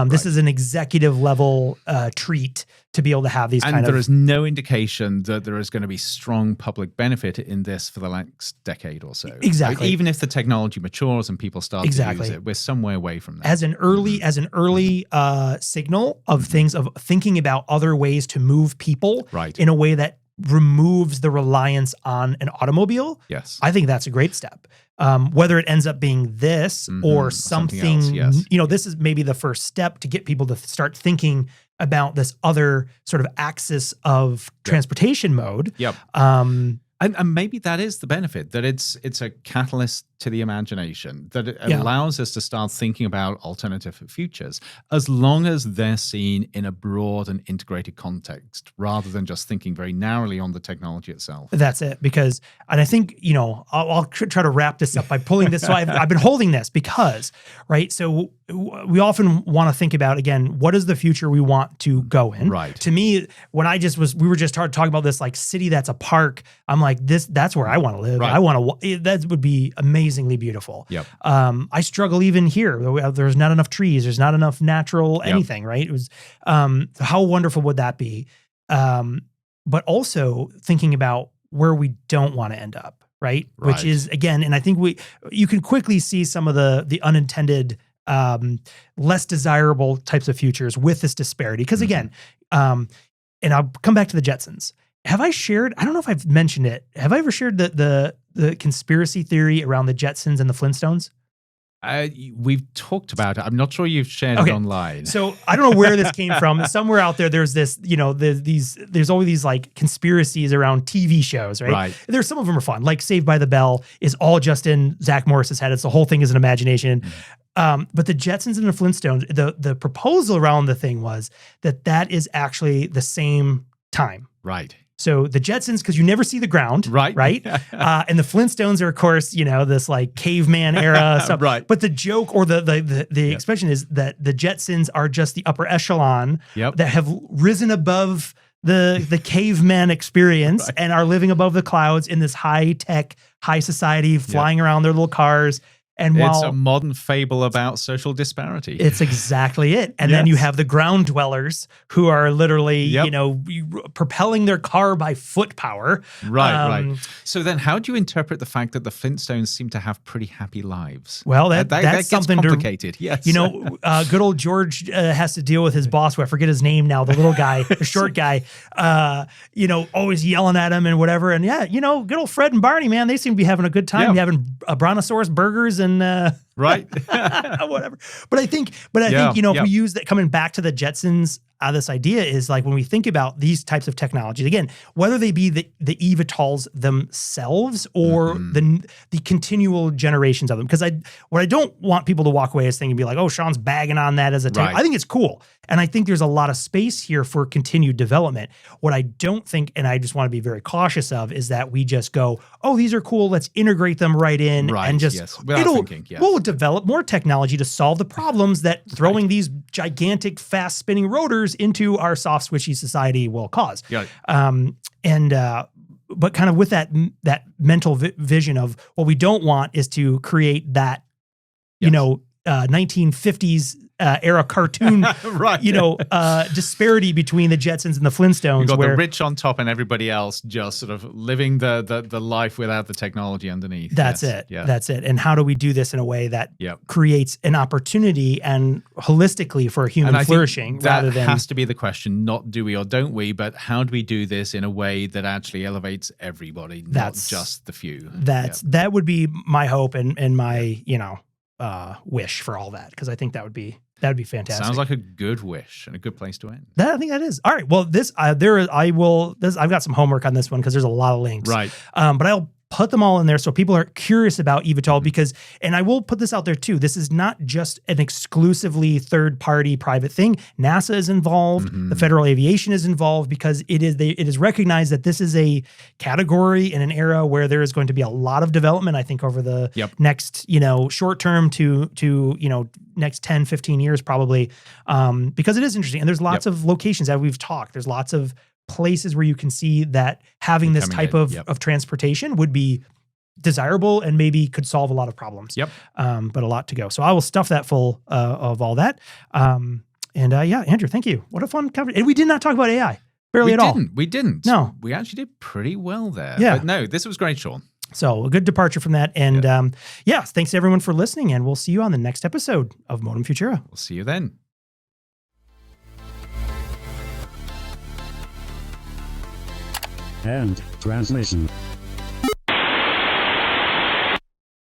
[SPEAKER 1] This is an executive level treat to be able to have these
[SPEAKER 2] and there is no indication that there is going to be strong public benefit in this for the next decade or so.
[SPEAKER 1] Exactly.
[SPEAKER 2] Even if the technology matures and people start to use it, we're some way away from that.
[SPEAKER 1] As an early signal of things, of thinking about other ways to move people in a way that removes the reliance on an automobile. I think that's a great step. Whether it ends up being this or something else, this is maybe the first step to get people to start thinking about this other sort of axis of transportation mode.
[SPEAKER 2] And maybe that is the benefit, that it's a catalyst to the imagination, that it allows us to start thinking about alternative futures, as long as they're seen in a broad and integrated context, rather than just thinking very narrowly on the technology itself.
[SPEAKER 1] That's it. Because, and I think, I'll try to wrap this up by pulling this. So I've been holding this because, right? So we often want to think about, again, what is the future we want to go in?
[SPEAKER 2] Right.
[SPEAKER 1] To me, when we were just talking about this like city that's a park, I'm like, that's where I want to live.
[SPEAKER 2] Right.
[SPEAKER 1] That would be amazingly beautiful.
[SPEAKER 2] Yep.
[SPEAKER 1] I struggle even here. There's not enough trees. There's not enough natural anything, right? It was, how wonderful would that be? But also thinking about where we don't want to end up, right? Which is, again, and I think you can quickly see some of the unintended, less desirable types of futures with this disparity. Because again, and I'll come back to the Jetsons. Have I shared, I don't know if I've mentioned it, have I ever shared the conspiracy theory around the Jetsons and the Flintstones?
[SPEAKER 2] We've talked about it. I'm not sure you've shared it online.
[SPEAKER 1] So I don't know where this came from. Somewhere out there, there's this, there's always these like conspiracies around TV shows, right? There's some of them are fun. Like Saved by the Bell is all just in Zach Morris's head. It's the whole thing is an imagination. But the Jetsons and the Flintstones, the proposal around the thing was that is actually the same time.
[SPEAKER 2] Right.
[SPEAKER 1] So the Jetsons, because you never see the ground, right? And the Flintstones are, of course, this like caveman era stuff.
[SPEAKER 2] Right.
[SPEAKER 1] But the joke or the expression is that the Jetsons are just the upper echelon that have risen above the caveman experience and are living above the clouds in this high tech, high society, flying around their little cars. And
[SPEAKER 2] it's a modern fable about social disparity.
[SPEAKER 1] It's exactly it. And then you have the ground dwellers who are literally, propelling their car by foot power.
[SPEAKER 2] Right. So then how do you interpret the fact that the Flintstones seem to have pretty happy lives?
[SPEAKER 1] Well, that's
[SPEAKER 2] gets
[SPEAKER 1] something
[SPEAKER 2] complicated. Yes.
[SPEAKER 1] Good old George has to deal with his boss, who I forget his name now, the little guy, the short guy, always yelling at him and whatever. And good old Fred and Barney, man, they seem to be having a good time having brontosaurus burgers and whatever. But I think if we use that, coming back to the Jetsons, this idea is like when we think about these types of technologies, again, whether they be the eVTOLs themselves or the continual generations of them. Because what I don't want people to walk away as thinking, be like, oh, Sean's bagging on that as a tech. I think it's cool. And I think there's a lot of space here for continued development. What I don't think, and I just want to be very cautious of, is that we just go, oh, these are cool, let's integrate them right in and just, we'll develop more technology to solve the problems that throwing these gigantic fast spinning rotors into our soft squishy society will cause. But kind of with that mental vision of what we don't want is to create that, 1950s era cartoon, disparity between the Jetsons and the Flintstones.
[SPEAKER 2] You've got the rich on top and everybody else just sort of living the life without the technology underneath.
[SPEAKER 1] That's it. And how do we do this in a way that creates an opportunity and holistically for human flourishing?
[SPEAKER 2] That has to be the question, not do we or don't we, but how do we do this in a way that actually elevates everybody, not just the few? That
[SPEAKER 1] would be my hope and my, wish for all that, because I think that'd be fantastic.
[SPEAKER 2] Sounds like a good wish and a good place to end.
[SPEAKER 1] I think that is. All right. Well, I've got some homework on this one because there's a lot of links.
[SPEAKER 2] Right.
[SPEAKER 1] But I'll put them all in there so people are curious about eVTOL because, and I will put this out there too, this is not just an exclusively third-party private thing. NASA is involved. The Federal Aviation is involved because it is recognized that this is a category in an era where there is going to be a lot of development, I think, over the next, short term to next 10, 15 years probably, because it is interesting. And there's lots of locations that we've talked. There's lots of places where you can see that having this type of transportation would be desirable and maybe could solve a lot of problems. But a lot to go. So I will stuff that full of all that. Andrew, thank you. What a fun coverage. And we did not talk about AI. Barely at all.
[SPEAKER 2] We didn't.
[SPEAKER 1] No.
[SPEAKER 2] We actually did pretty well there.
[SPEAKER 1] Yeah.
[SPEAKER 2] But no, this was great, Sean.
[SPEAKER 1] So a good departure from that. And thanks to everyone for listening. And we'll see you on the next episode of Modem Futura.
[SPEAKER 2] We'll see you then.
[SPEAKER 3] End transmission.